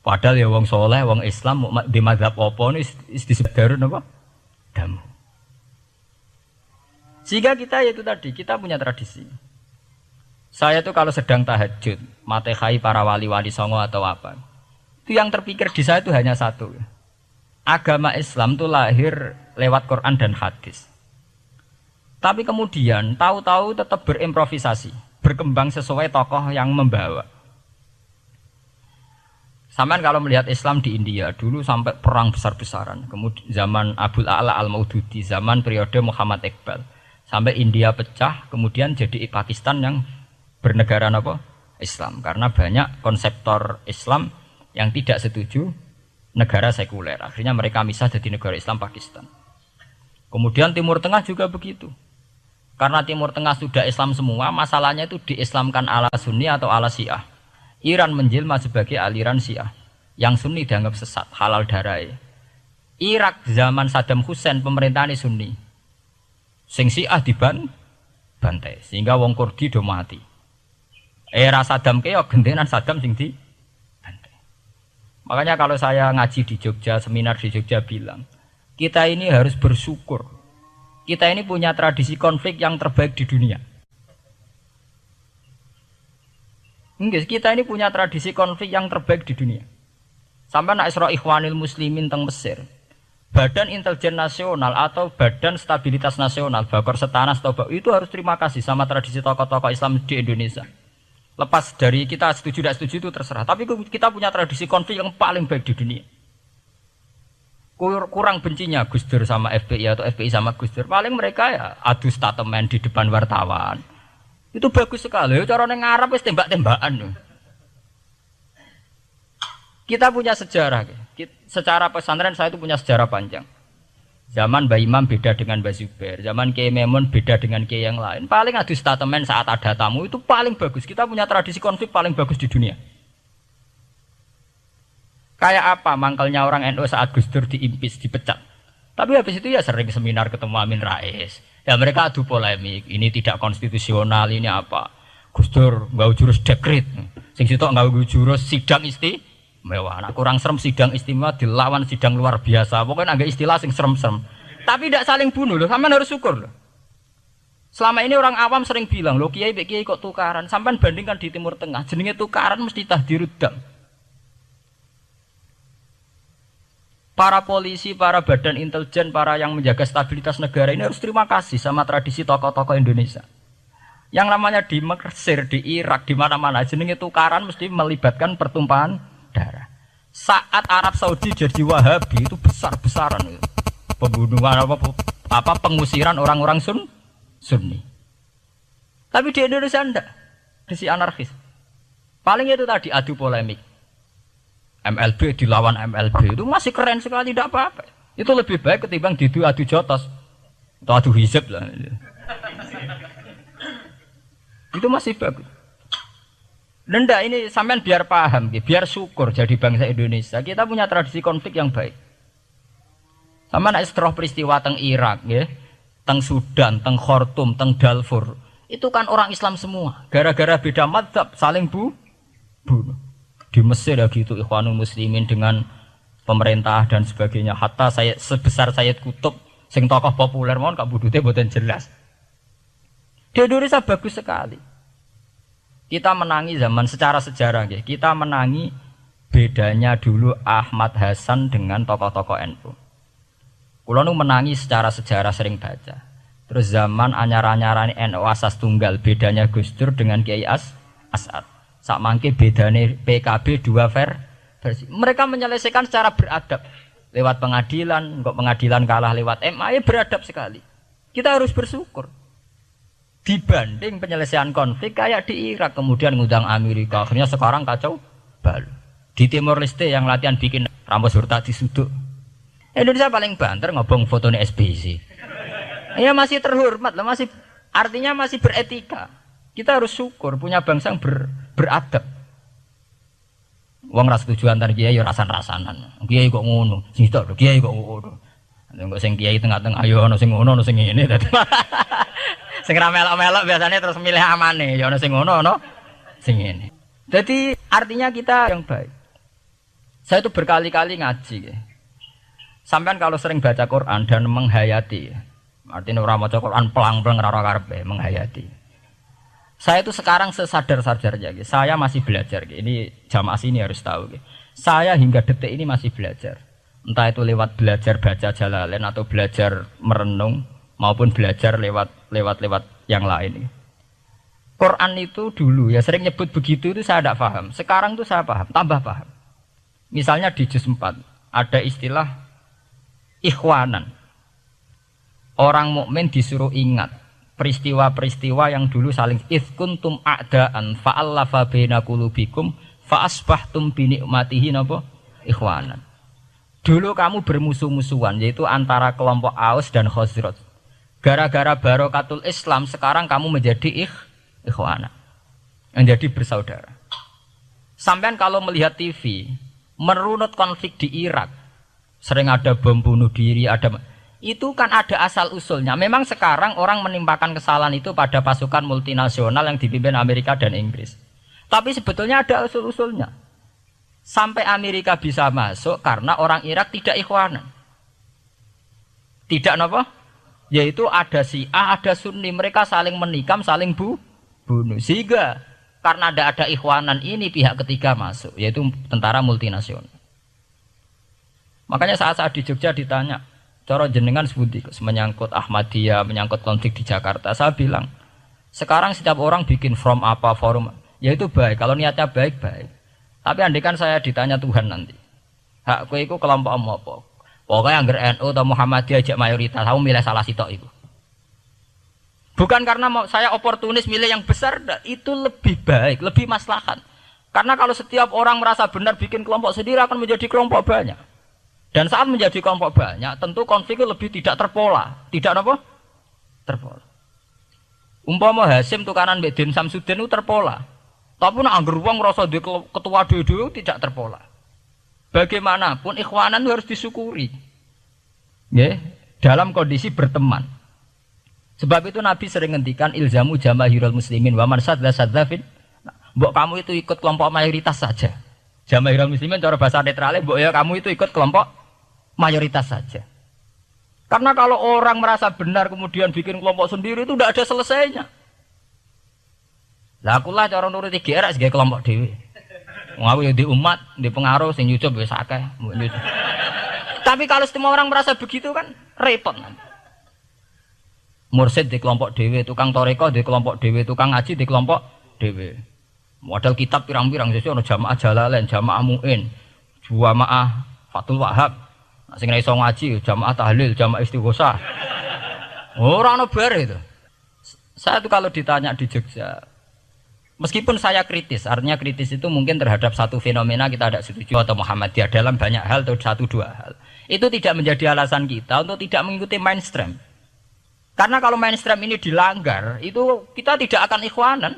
Padahal ya wong soleh, wong Islam di mazhab apa wis disebut darun apa? Damu. Sehingga kita itu tadi, kita punya tradisi. Saya tuh kalau sedang tahajud, matehai para wali-wali songo atau apa, itu yang terpikir di saya itu hanya satu. Agama Islam itu lahir lewat Quran dan hadis. Tapi kemudian tahu-tahu tetap berimprovisasi, berkembang sesuai tokoh yang membawa. Sampai kalau melihat Islam di India dulu sampai perang besar-besaran, kemudian zaman Abul A'la Al-Maududi, zaman periode Muhammad Iqbal, sampai India pecah, kemudian jadi Pakistan yang bernegara apa? Islam, karena banyak konseptor Islam yang tidak setuju negara sekuler. Akhirnya mereka misah jadi negara Islam Pakistan. Kemudian Timur Tengah juga begitu. Karena Timur Tengah sudah Islam semua, masalahnya itu diislamkan ala Sunni atau ala Syiah. Iran menjelma sebagai aliran Syiah. Yang Sunni dianggap sesat, halal darai. Irak zaman Saddam Hussein pemerintahan Sunni. Sing Syiah dibantai, sehingga wong Kurdi do mati. Era Saddam keok gentenan Saddam sing dibantai. Makanya kalau saya ngaji di Jogja, seminar di Jogja bilang, kita ini harus bersyukur. Kita ini punya tradisi konflik yang terbaik di dunia. Enggak, kita ini punya tradisi konflik yang terbaik di dunia. Sampai nak Isra Ikhwanil Muslimin teng Mesir, Badan Intelijen Nasional atau Badan Stabilitas Nasional, Bakor Setanas atau itu harus terima kasih sama tradisi tokoh-tokoh Islam di Indonesia. Lepas dari kita setuju tidak setuju itu terserah. Tapi kita punya tradisi konflik yang paling baik di dunia. Kurang bencinya Gus Dur sama FPI atau FPI sama Gus Dur. Paling mereka ya adu statement di depan wartawan. Itu bagus sekali. Cara nang Arab wis tembak-tembakan. Kita punya sejarah. Secara pesantren saya itu punya sejarah panjang. Zaman Mbah Imam beda dengan Mbah Zubair. Zaman Kiai Memun beda dengan Kiai yang lain. Paling adu statement saat ada tamu itu paling bagus. Kita punya tradisi konflik paling bagus di dunia. Kayak apa mangkalnya orang NU saat Gus Dur diimpis, dipecat. Tapi habis itu ya sering seminar ketemu Amin Rais. Ya mereka adu polemik. Ini tidak konstitusional, ini apa. Gus Dur nggak jurus dekret. Sing sitok nggak jurus sidang mewah, nak kurang serem sidang istimewa dilawan sidang luar biasa. Pokoknya agak istilah sing serem-serem. Tapi tidak saling bunuh loh, sampean harus syukur loh. Selama ini orang awam sering bilang, loh kiai kok tukaran. Sampean bandingkan di Timur Tengah, jenenge tukaran mesti tahdirudam. Para polisi, para badan intelijen, para yang menjaga stabilitas negara ini harus terima kasih sama tradisi tokoh-tokoh Indonesia. Yang namanya di Mesir, di Irak, di mana-mana jenenge tukaran mesti melibatkan pertumpahan darah. Saat Arab Saudi jadi Wahabi itu besar-besaran itu. Pembunuhan apa pengusiran orang-orang Sunni. Tapi di Indonesia enggak. Tradisi anarkis. Paling itu tadi adu polemik. MLB dilawan MLB itu masih keren sekali, tidak apa-apa. Itu lebih baik ketimbang adu jotos atau adu hizib lah. Itu masih bagus. Nenda ini sampean biar paham, biar syukur jadi bangsa Indonesia. Kita punya tradisi konflik yang baik. Sama nak setelah peristiwa teng Irak, ya, teng Sudan, teng Khartoum, teng Darfur, itu kan orang Islam semua. Gara-gara beda mazhab saling bunuh. Di Mesir ya gitu, Ikhwanul Muslimin dengan pemerintah dan sebagainya. Hatta saya sebesar Sayyid Qutb, sing tokoh populer mohon kak budute boten jelas. Di Indonesia bagus sekali. Kita menangi zaman secara sejarah, kita menangi bedanya dulu Ahmad Hasan dengan tokoh-tokoh NU. Kulo nu menangi secara sejarah sering baca. Terus zaman anyar-anyarane NU asas tunggal, bedanya Gus Dur dengan Kiai As'ad. Sak mangke bedane PKB dua versi. Mereka menyelesaikan secara beradab. Lewat pengadilan, kok pengadilan kalah lewat MA, beradab sekali. Kita harus bersyukur. Dibanding penyelesaian konflik kayak di Irak, kemudian ngundang Amerika, akhirnya sekarang kacau balu. Di Timor Leste yang latihan bikin Ramos Hurtadi suduk. Indonesia paling banter ngobong fotonya SBC. Ya masih terhormat lah, masih artinya masih beretika. Kita harus syukur punya bangsa yang beradab. Wong ras tujuan antar kiai ya rasan-rasanan. Kiai kok ngono, sing tok kiai kok ngono. Nek sing kiai tengah-tengah ayo ono sing ngono, ono sing ngene dadi. Sing ra melok-melok biasanya terus milih amane, ya ono sing ngono, ono sing ngene. Jadi artinya kita yang baik. Saya itu berkali-kali ngaji. Sampean kalau sering baca Quran dan menghayati, artinya orang baca Quran pelang-pelang ora karepe, menghayati. Saya itu sekarang sesadar-sadarnya, saya masih belajar. Ini jamaah sini harus tahu. Saya hingga detik ini masih belajar. Entah itu lewat belajar baca Jalalain atau belajar merenung maupun belajar lewat yang lain. Quran itu dulu ya sering nyebut begitu itu saya tidak paham. Sekarang itu saya paham, tambah paham. Misalnya di juz 4 ada istilah ikhwanan. Orang mukmin disuruh ingat peristiwa-peristiwa yang dulu saling kuntum a'daan fa'allafa baina qulubikum fa asbahtum bi ni'matihi napa ikhwanan. Dulu kamu bermusuh-musuhan yaitu antara kelompok Aus dan Khazraj. Gara-gara barokatul Islam sekarang kamu menjadi ikhwana, menjadi bersaudara. Sampean kalau melihat TV merunut konflik di Irak, sering ada bom bunuh diri, itu kan ada asal usulnya. Memang sekarang orang menimpakan kesalahan itu pada pasukan multinasional yang dipimpin Amerika dan Inggris. Tapi sebetulnya ada usul-usulnya. Sampai Amerika bisa masuk karena orang Irak tidak ikhwanan. Tidak apa? Yaitu ada Syiah, ada Sunni, mereka saling menikam, saling bunuh. Sehingga karena ada ikhwanan ini pihak ketiga masuk, yaitu tentara multinasional. Makanya saat di Jogja ditanya, cara jenengan sebuti menyangkut Ahmadiyah, menyangkut konflik di Jakarta, saya bilang, sekarang setiap orang bikin from apa forum, yaitu baik, kalau niatnya baik-baik. Tapi andaikan saya ditanya Tuhan nanti, hakku itu kelompok apa? Pokoknya anggar NU atau Muhammadiyah ajak mayoritas, kamu milih salah sitok itu. Bukan karena saya oportunis milih yang besar, itu lebih baik, lebih maslahat. Karena kalau setiap orang merasa benar bikin kelompok sendiri akan menjadi kelompok banyak. Dan saat menjadi kelompok banyak, tentu konflik lebih tidak terpola. Tidak apa? Terpola. Umpama Hasim tukaran mbek Den Samsudin itu terpola. Tapi nek angger wong ngrasa duwe ketua dhewe tidak terpola. Bagaimanapun ikhwanan itu harus disyukuri. Nggih, dalam kondisi berteman. Sebab itu Nabi sering ngendikan ilzamu jamaahirul muslimin wa man sadza sadzafin. Mbok kamu itu ikut kelompok mayoritas saja. Jamaahirul muslimin cara bahasa netralnya mbok ya kamu itu ikut kelompok mayoritas saja. Karena kalau orang merasa benar kemudian bikin kelompok sendiri itu tidak ada selesainya. Lah akulah cara nuruti GR sebagai kelompok dhewe. Wong aku ya di umat, di pengaruh sing nyucup wis akeh. Tapi kalau semua orang merasa begitu kan repot nanti. Mursid di kelompok dhewe, tukang toreko di kelompok dhewe, tukang ngaji di kelompok dhewe. Modal kitab pirang-pirang sesuk ana jamaah Jalalain, jamaah Muin, jamaah Fathul Wahhab. Sing ora iso ngaji jamaah tahlil, jamaah istighosah. Ora ono bare itu. Saya tuh kalau ditanya di Jogja, meskipun saya kritis, artinya kritis itu mungkin terhadap satu fenomena kita tidak setuju atau Muhammadiyah dalam banyak hal atau satu dua hal. Itu tidak menjadi alasan kita untuk tidak mengikuti mainstream. Karena kalau mainstream ini dilanggar, itu kita tidak akan ikhwanan.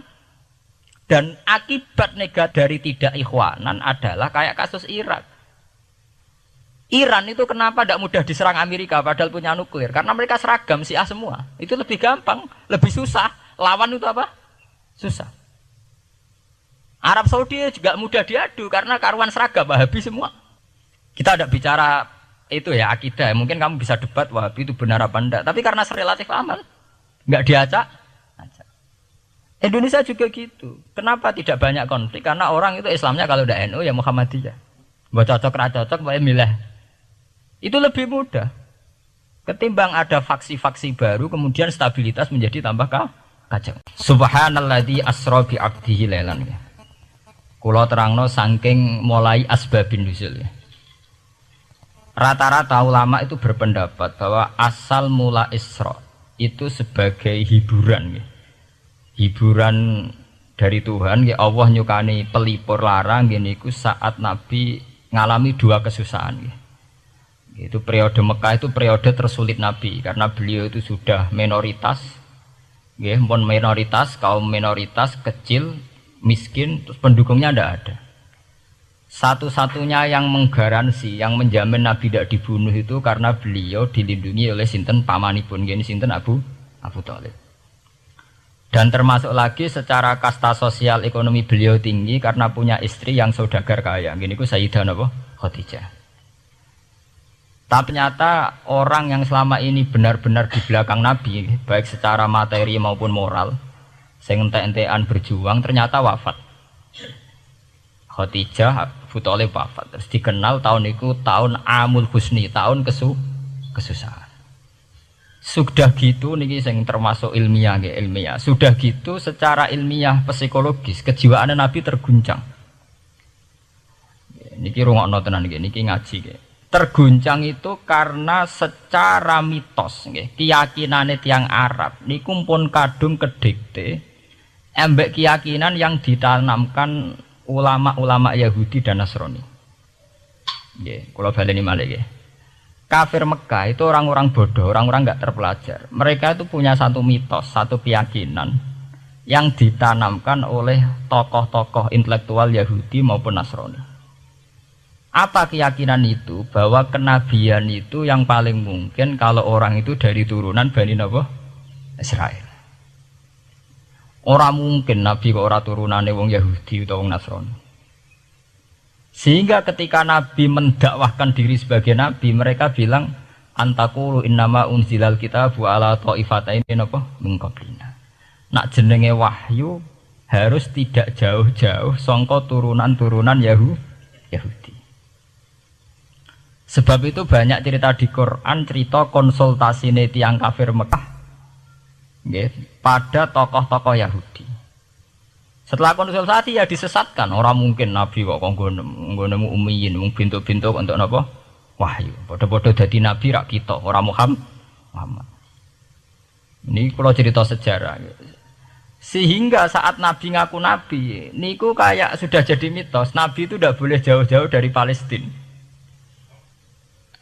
Dan akibat negatif dari tidak ikhwanan adalah kayak kasus Irak. Iran itu kenapa tidak mudah diserang Amerika padahal punya nuklir? Karena mereka seragam Syiah semua. Itu lebih gampang, lebih susah. Lawan itu apa? Susah. Arab Saudi juga mudah diadu karena karuan seragam Wahabi semua. Kita tidak bicara itu ya akidah. Mungkin kamu bisa debat Wahabi itu benar apa enggak. Tapi karena relatif aman, nggak diacak. Indonesia juga gitu. Kenapa tidak banyak konflik? Karena orang itu Islamnya kalau udah NU ya Muhammadiyah. Buat cocok cocok, boleh milih. Itu lebih mudah. Ketimbang ada faksi-faksi baru, kemudian stabilitas menjadi tambah kacau. Subhanalladzi asra bi 'abdihi lailan. Kula terangno saking mulai asbabin nuzul ya. Rata-rata ulama itu berpendapat bahwa asal mula Isra itu sebagai hiburan ya. Hiburan dari Tuhan ya, Allah nyukani pelipur larang niku saat Nabi ngalami dua kesusahan ya. Itu periode Mekah itu periode tersulit Nabi karena beliau itu sudah minoritas ya, minoritas, kaum minoritas kecil, miskin, terus pendukungnya tidak ada. Satu-satunya yang menggaransi, yang menjamin Nabi tidak dibunuh itu karena beliau dilindungi oleh sinten pamanipun, gini sinten Abu Thalib. Dan termasuk lagi secara kasta sosial ekonomi beliau tinggi karena punya istri yang saudagar kaya, gini ku Sayyidah Khadijah. Tapi ternyata orang yang selama ini benar-benar di belakang Nabi, baik secara materi maupun moral, sing entek-entekan berjuang, ternyata wafat. Khadijah Abu Thalib wafat. Terus dikenal tahun itu tahun Amul Husni, tahun kesusahan. Sudah gitu niki sing termasuk ilmiah nggih, ilmiah. Sudah gitu secara ilmiah psikologis kejiwaan Nabi terguncang. Niki rungokno tenan nggih, niki ngaji nggih. Terguncang itu karena secara mitos nggih, keyakinane tiyang Arab niku pun kadung kedikte embek keyakinan yang ditanamkan ulama-ulama Yahudi dan Nasrani. Nggih, kula baleni malih nggih. Kafir Mekah itu orang-orang bodoh, orang-orang enggak terpelajar. Mereka itu punya satu mitos, satu keyakinan yang ditanamkan oleh tokoh-tokoh intelektual Yahudi maupun Nasrani. Apa keyakinan itu? Bahwa kenabian itu yang paling mungkin kalau orang itu dari turunan Bani Israel. Orang mungkin Nabi kok ora turunane wong Yahudi atau wong Nasrani. Sehingga ketika Nabi mendakwahkan diri sebagai Nabi, mereka bilang antakulu innama unzilal kitabu ala ta'ifataini min qablina. Nak jenenge wahyu harus tidak jauh-jauh sangka turunan-turunan Yahudi. Sebab itu banyak cerita di Quran, cerita konsultasi tiang kafir Mekah pada tokoh-tokoh Yahudi. Setelah konsultasi ya disesatkan. Orang mungkin Nabi kok nemu ummiyin, bintuk-bintuk untuk apa? Wahyu. Bodoh-bodoh dadi Nabi rak kita, orang Muhammad. Ini kalau cerita sejarah. Sehingga saat Nabi ngaku Nabi, niku kayak sudah jadi mitos. Nabi itu tidak boleh jauh-jauh dari Palestina.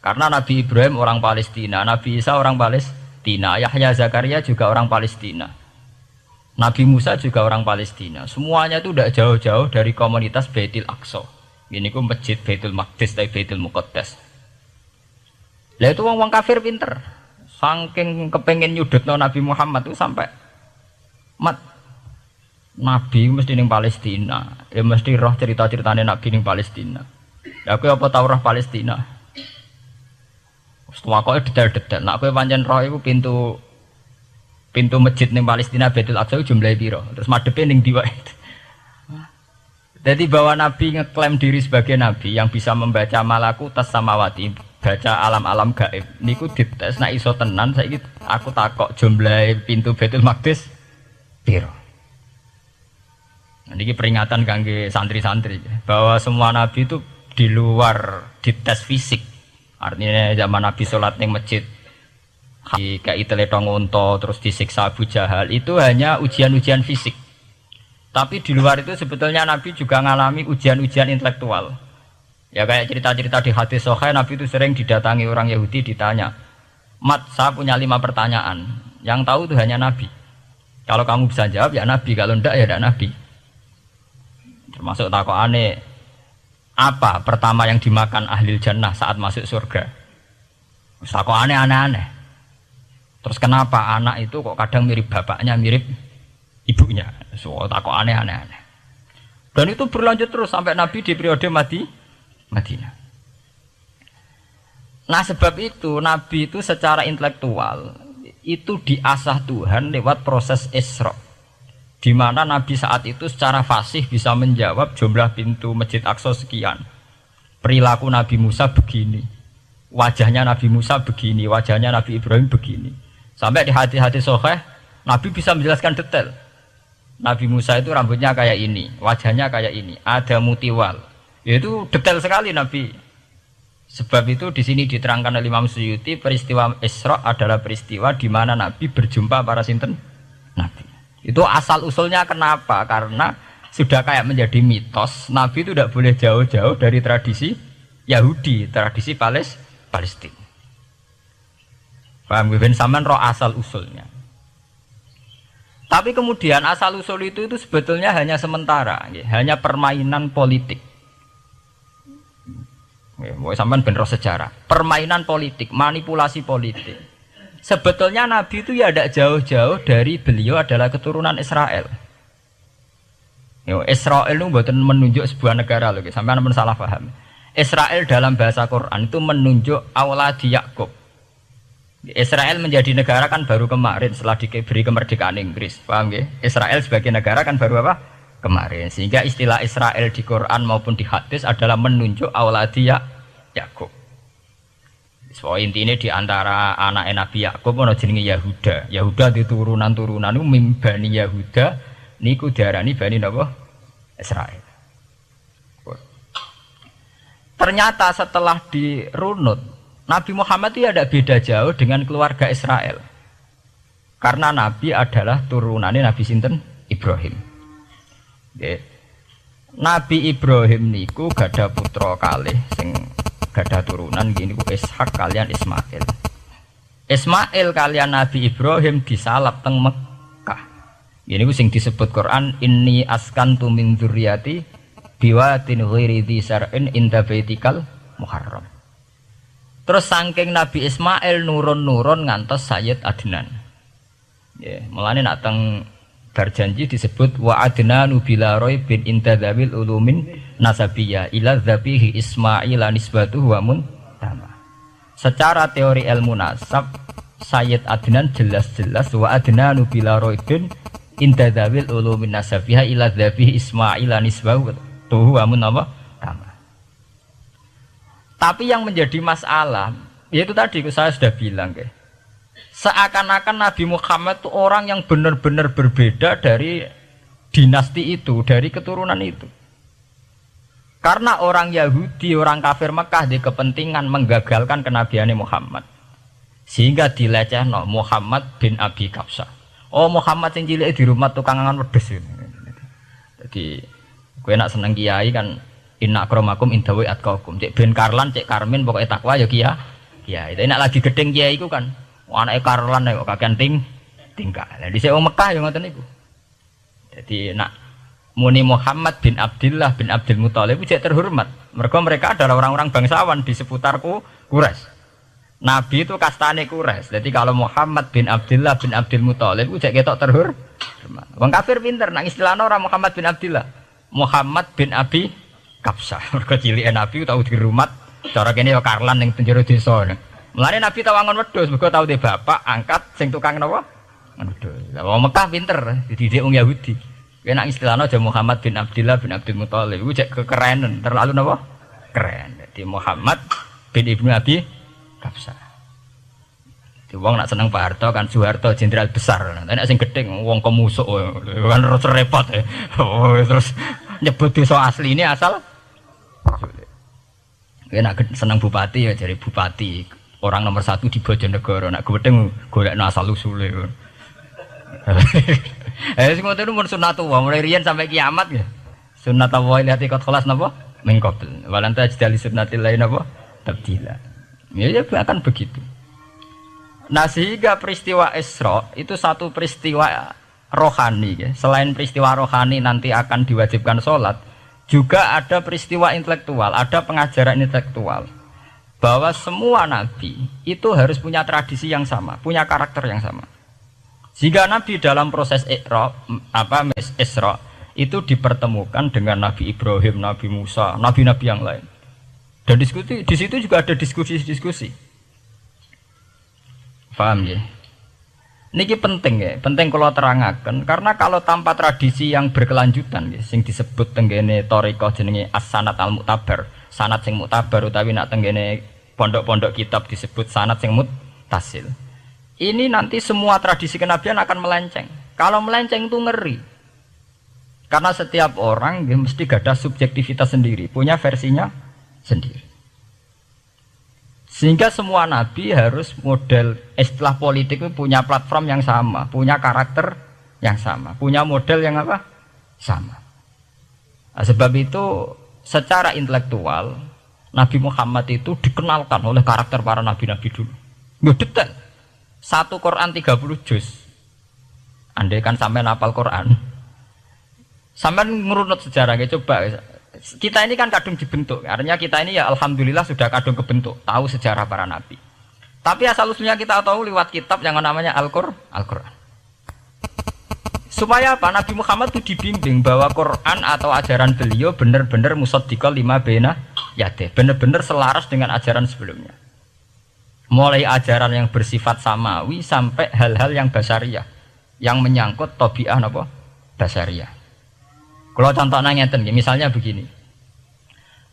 Karena Nabi Ibrahim orang Palestina, Nabi Isa orang Palestina, Yahya Zakaria juga orang Palestina, Nabi Musa juga orang Palestina. Semuanya itu tidak jauh-jauh dari komunitas Baitul Aqsa. Ini ku masjid Baitul Maqdis atau Baitul Muqaddas. Lah itu wong kafir pinter. Saking kepengen nyudutno Nabi Muhammad itu sampai Nabi mesti ning Palestina, ya mesti roh cerita-ceritane Nabi ning Palestina. Ya aku apa tau roh Palestina? Setelah kok detail-detail. Nak kowe pancen roh iku pintu masjid ning Palestina Baitul Aqsa jumlahe piro? Terus madhepe ning ndi wae. Jadi bahwa Nabi ngeklaim diri sebagai Nabi yang bisa membaca malakutas samawati, baca alam-alam gaib. Niku dites nak iso tenan saiki aku takok jumlahe pintu Baitul Maqdis piro? Ini peringatan kangge santri-santri bahwa semua nabi itu di luar dites fisik. Artinya zaman Nabi sholat ning masjid kayak teletong unta terus disiksa Abu Jahal itu hanya ujian-ujian fisik. Tapi di luar itu sebetulnya Nabi juga mengalami ujian-ujian intelektual. Ya kayak cerita-cerita di hadis Sahih, Nabi itu sering didatangi orang Yahudi ditanya, "Mat, saya punya 5 pertanyaan. Yang tahu itu hanya Nabi. Kalau kamu bisa jawab ya Nabi, kalau enggak ya tidak Nabi." Termasuk takokane apa pertama yang dimakan ahli jannah saat masuk surga. Takokane aneh-aneh. Terus kenapa anak itu kok kadang mirip bapaknya, mirip ibunya? So takokane aneh-aneh. Dan itu berlanjut terus sampai Nabi di periode Madinah. Nah sebab itu Nabi itu secara intelektual itu diasah Tuhan lewat proses Isra. Di mana Nabi saat itu secara fasih bisa menjawab jumlah pintu Masjid Aqsa sekian. Perilaku Nabi Musa begini, wajahnya Nabi Musa begini, wajahnya Nabi Ibrahim begini. Sampai di hati-hati Sahih, Nabi bisa menjelaskan detail. Nabi Musa itu rambutnya kayak ini, wajahnya kayak ini, ada mutiwal. Itu detail sekali Nabi. Sebab itu di sini diterangkan oleh Imam Suyuti, peristiwa Isra adalah peristiwa di mana Nabi berjumpa para sinten Nabi. Itu asal usulnya kenapa? Karena sudah kayak menjadi mitos Nabi itu tidak boleh jauh-jauh dari tradisi Yahudi, tradisi Palestina. Paham ben sampean roh asal usulnya. Tapi kemudian asal usul itu sebetulnya hanya sementara, hanya permainan politik. Mau sampean ben roh sejarah, permainan politik, manipulasi politik. Sebetulnya Nabi itu ya tidak jauh-jauh dari beliau adalah keturunan Israel. Israel itu bukan menunjuk sebuah negara loh, sampai anda salah paham. Israel dalam bahasa Quran itu menunjuk auladi Yakub. Israel menjadi negara kan baru kemarin setelah diberi kemerdekaan Inggris, paham ya? Israel sebagai negara kan baru apa? Kemarin. Sehingga istilah Israel di Quran maupun di hadis adalah menunjuk auladi Yakub. So intinya di antara anak Nabi Yakub ana jenenge Yahuda. Yahuda di turunan-turunan niku mimbani Yahuda niku diarani bani napa? Israel. Ternyata setelah dirunut Nabi Muhammad itu ada beda jauh dengan keluarga Israel. Karena Nabi adalah turunannya Nabi sinten? Ibrahim. Okay. Nabi Ibrahim niku gada putra kalih sing gada turunan gini ku Ishak kalian Ismail. Ismail kalian Nabi Ibrahim disalap teng Mekah. Ini ku sing disebut Quran inni askantu min dzurriyyati biwatin ghairi dzi sar'in inda baitikal muharram. Terus saking Nabi Ismail nurun-nurun ngantos Sayyid Adnan. Ya, mulane nak teng berjanji disebut wa adnanu bila raibin intadzawil ulumin nasabiyah ila dzabihi Ismail nisbatuhu wa muntama. Secara teori ilmu nasab Sayyid Adnan jelas-jelas wa adnanu bila raibin intadzawil ulumin nasabiyah ila dzabihi Ismail nisbatuhu wa muntama. Tapi yang menjadi masalah yaitu tadi saya sudah bilang seakan-akan Nabi Muhammad itu orang yang benar-benar berbeda dari dinasti itu, dari keturunan itu. Karena orang Yahudi, orang kafir Mekah di kepentingan menggagalkan kenabian Muhammad. Sehingga dilecehno Muhammad bin Abi Kabsah. Oh Muhammad sing cilik di rumah tukang angan wedhus. Jadi kowe nak seneng kiai kan inna akramakum indawi atqakum. Cek ben Karlan, cek Karmin pokoke takwa ya kiai. Tapi nak lagi gedeng kiai iku kan anake Karlan kok kakean tingkah. Lah dhisik wong Mekah ya ngoten niku. Jadi nak muni Muhammad bin Abdullah bin Abdul Muthalib cek terhormat. Mereka adalah orang-orang bangsawan di seputarku Quraisy. Nabi itu kastane Quraisy. Jadi kalau Muhammad bin Abdullah bin Abdul Muthalib ku cek ketok terhormat. Wong kafir pinter nang istilahna ora Muhammad bin Abdullah. Muhammad bin Abi Kapsah. Mergo cilike Nabi tau dirumat cara kene ya Karlan ning penjara desa. Mulane Nabi tau angon wedhus mergo tau de bapak angkat sing tukang napa? Wedhus. Lah wong Mekah pinter dididik wong Yahudi. Kena istilahnya aja Muhammad bin Abdullah bin Abdul Muthalib itu cek kekerenan terlalu apa? Keren. Jadi Muhammad bin Ibnu Abi Kapsah. Jadi wong nak seneng Pak Harto kan Soeharto jenderal besar. Nek sing gedhe wong kemusuk kan repot ya. Oh, terus nyebut desa asli ini asal kena seneng bupati ya jadi bupati orang nomor 1 di Bojonegoro. Nak gedeng golekno asal usule. Sing ngoten mun sunnatullah mulai riyen sampai kiamat ya. Sunnatullah ilati qad khalas napa? Min qabl. Walan tajdali sunnatillah napa? Tabdila. Ya akan begitu. Nah sehingga peristiwa Isra itu satu peristiwa rohani ya. Selain peristiwa rohani nanti akan diwajibkan sholat, juga ada peristiwa intelektual, ada pengajaran intelektual bahwa semua nabi itu harus punya tradisi yang sama, punya karakter yang sama. Jika Nabi dalam proses Isra itu dipertemukan dengan Nabi Ibrahim, Nabi Musa, nabi-nabi yang lain. Dan diskusi di situ juga ada diskusi-diskusi. Paham ya? Niki penting ya, penting kalau terangkan karena kalau tanpa tradisi yang berkelanjutan ya, sing disebut tenggene thariqah jenenge as-sanad al-mu'tabar, sanad sing mu'tabar utawi nak tenggene pondok-pondok kitab disebut sanad sing muttasil. Ini nanti semua tradisi kenabian akan melenceng. Kalau melenceng itu ngeri. Karena setiap orang dia mesti ada subjektivitas sendiri, punya versinya sendiri. Sehingga semua nabi harus model istilah politik itu punya platform yang sama, punya karakter yang sama, punya model yang apa? Sama. Nah, sebab itu secara intelektual Nabi Muhammad itu dikenalkan oleh karakter para nabi-nabi dulu. Nggak detail. Satu Quran 30 juz. Andai kan sampai hafal Quran. Sampai ngurunut sejarahnya coba. Kita ini kan kadung dibentuk. Artinya kita ini ya alhamdulillah sudah kadung kebentuk, tahu sejarah para nabi. Tapi asal usulnya kita tahu lewat kitab yang namanya Al-Quran. Supaya apa? Nabi Muhammad itu dibimbing bahwa Quran atau ajaran beliau benar-benar musaddiqal lima baina yadeh, benar-benar selaras dengan ajaran sebelumnya. Mulai ajaran yang bersifat samawi sampai hal-hal yang basariyah yang menyangkut tabiah apa? Basariyah. Kalau contohnya ngeten, misalnya begini.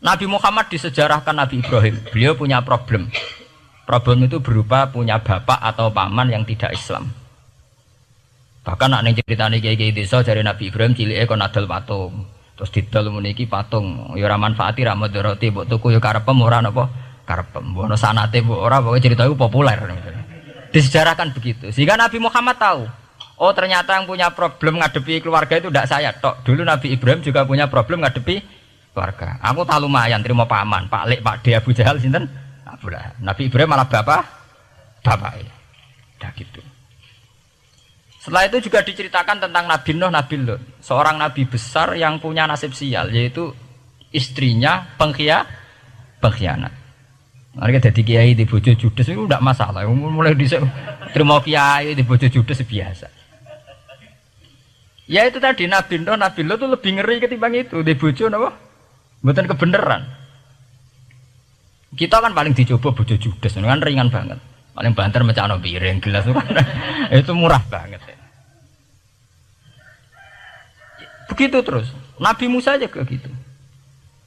Nabi Muhammad disejarahkan Nabi Ibrahim. Beliau punya problem. Problem itu berupa punya bapak atau paman yang tidak Islam. Bahkan nak ning ceritane kiai-kiai desa dari Nabi Ibrahim cilike kon adol patung. Terus didol meniki patung, ya ora manfaati ra mudarati, mbok tuku ya karepem ora napa? Karepem, bono sanate bu orang pokoknya cerita itu populer, disejarahkan begitu. Sehingga Nabi Muhammad tahu, oh ternyata yang punya problem ngadepi keluarga itu tidak saya tok. Dulu Nabi Ibrahim juga punya problem ngadepi keluarga. Aku tak lumayan terima paman, Pak Lek, Pak D, Abu Jahal, sinten? Nabi Ibrahim malah bapak, dah gitu. Setelah itu juga diceritakan tentang Nabi Nuh, Nabi Lut, seorang nabi besar yang punya nasib sial, yaitu istrinya pengkhianat. Mereka jadi kiai di bojo judes itu tidak masalah. Mulai disek terima kiai di bojo judes biasa. Ya itu tadi Nabi Nuh, Nabi Lut itu lebih ngeri ketimbang itu di bojo napa? Mboten kebenaran. Kita kan paling dicoba bojo judes kan ringan banget. Paling banter mecano piring gelas itu murah banget. Begitu terus. Nabi Musa juga gitu.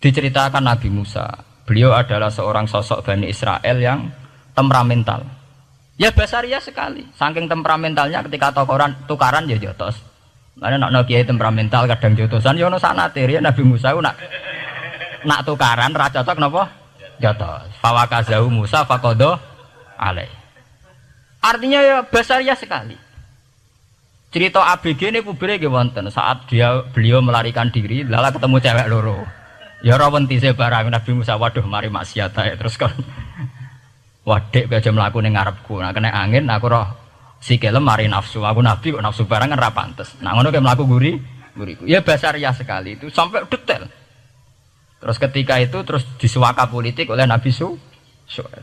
Diceritakan Nabi Musa. Beliau adalah seorang sosok Bani Israel yang temperamental. Ya basaria sekali. Saking temperamentalnya ketika tukaran ya jotos. Karena nak kiai temperamental kadang jotosan. Ya ono sanate ya Nabi Musa nak tukaran ra cocok napa? Jotos. Fawakazahu Musa faqada alai. Artinya ya basaria sekali. Cerita ABG ini pubere nggih wonten saat beliau melarikan diri lala ketemu cewek loro. Ya ora wenti se barang Nabi Musa waduh mari maksiat ae terus kon wadek aja mlaku ning ngarepku. Nah kena angin aku roh sikile mari nafsu. Aku nabi kok nafsu barang kan ra pantes. Nah ngono ke mlaku guriku. Ya basariah sekali itu sampai detail. Terus ketika itu terus disuaka politik oleh Nabi Syuaib.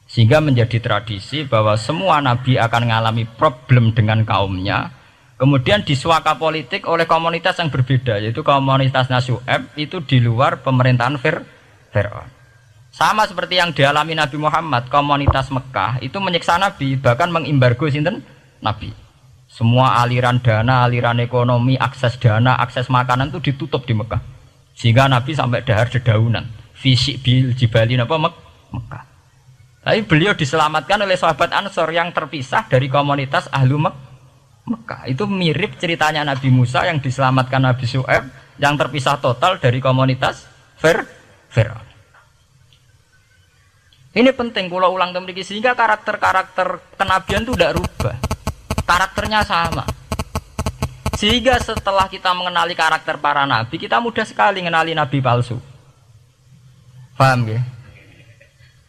Sehingga menjadi tradisi bahwa semua nabi akan mengalami problem dengan kaumnya. Kemudian disuaka politik oleh komunitas yang berbeda, yaitu komunitas Syuaib itu di luar pemerintahan Fir'aun. Sama seperti yang dialami Nabi Muhammad, komunitas Mekah itu menyiksa Nabi, bahkan mengimbargo sinten Nabi. Semua aliran dana, aliran ekonomi, akses dana, akses makanan itu ditutup di Mekah. Sehingga Nabi sampai dahar dedaunan, fisik bil jibalin apa Mekah. Tapi beliau diselamatkan oleh sahabat Ansor yang terpisah dari komunitas Ahlu Mekah. Itu mirip ceritanya Nabi Musa yang diselamatkan Nabi Syuaib yang terpisah total dari komunitas Fir'aun. Ini penting kalau ulang temriki sehingga karakter-karakter kenabian itu tidak rubah. Karakternya sama. Sehingga setelah kita mengenali karakter para nabi, kita mudah sekali mengenali nabi palsu. Paham ya?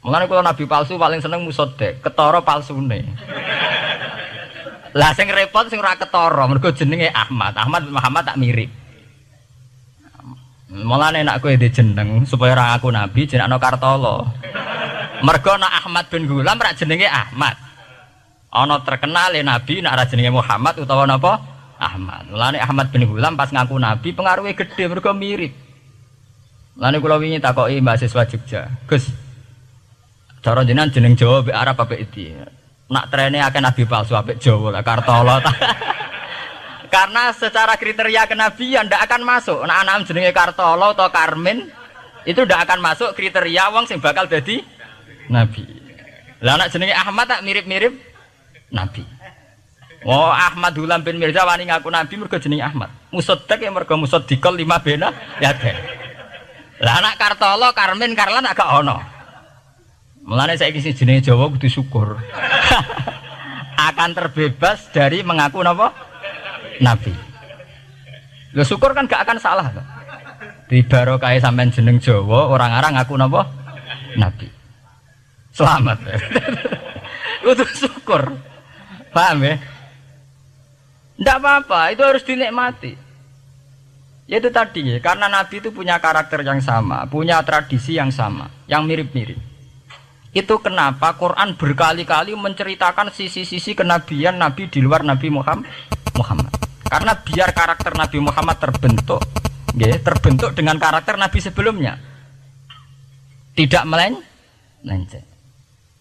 Mulane kalau nabi palsu paling seneng musodek, ketara palsune. Lah sing repot sing ora ketara, mergo jenenge Ahmad. Ahmad Muhammad tak mirip. Mulane nek kowe ndek jeneng supaya ora ngaku nabi jenengno Kartolo. Mergo nek Ahmad bin Gulam rak jenenge Ahmad. Ana terkenal nabi nek ora jenenge Muhammad utawa napa? Ahmad. Mulane Ahmad bin Gulam pas ngaku nabi pengaruhe gede mergo mirip. Mulane kula wingi takoki mahasiswa Jogja, "Gus, cara jenengan jeneng Jawa mbek Arab apa iki?" Nak trene akeh nabi palsu apik Jawa lah Kartolo. Karena secara kriteria kenabian ndak akan masuk. Nek anak jenenge Kartolo atau Karmin itu ndak akan masuk kriteria wong sing bakal dadi nabi. Lah anak jenenge Ahmad tak mirip-mirip nabi. Oh Ahmad Hulam bin Mirza wani ngaku nabi mergo jenenge Ahmad. Musaddaq ya mergo musaddiqal lima bena ya teh. Lah anak Kartolo, Karmin, Karlan agak ono. Mulane saiki sing jenenge Jawa kudu syukur. Akan terbebas dari mengaku napa? Nabi. Lho syukur kan gak akan salah kok. Di barokah sampean jeneng Jawa orang-orang ngaku napa? Nabi. Selamat. Kudu syukur. Paham ya? Ndak apa-apa, itu harus dinikmati. Ya itu tadi ya, karena Nabi itu punya karakter yang sama, punya tradisi yang sama, yang mirip-mirip. Itu kenapa Quran berkali-kali menceritakan sisi-sisi kenabian Nabi di luar Nabi Muhammad. Karena biar karakter Nabi Muhammad terbentuk, ya, terbentuk dengan karakter Nabi sebelumnya. Tidak melenceng.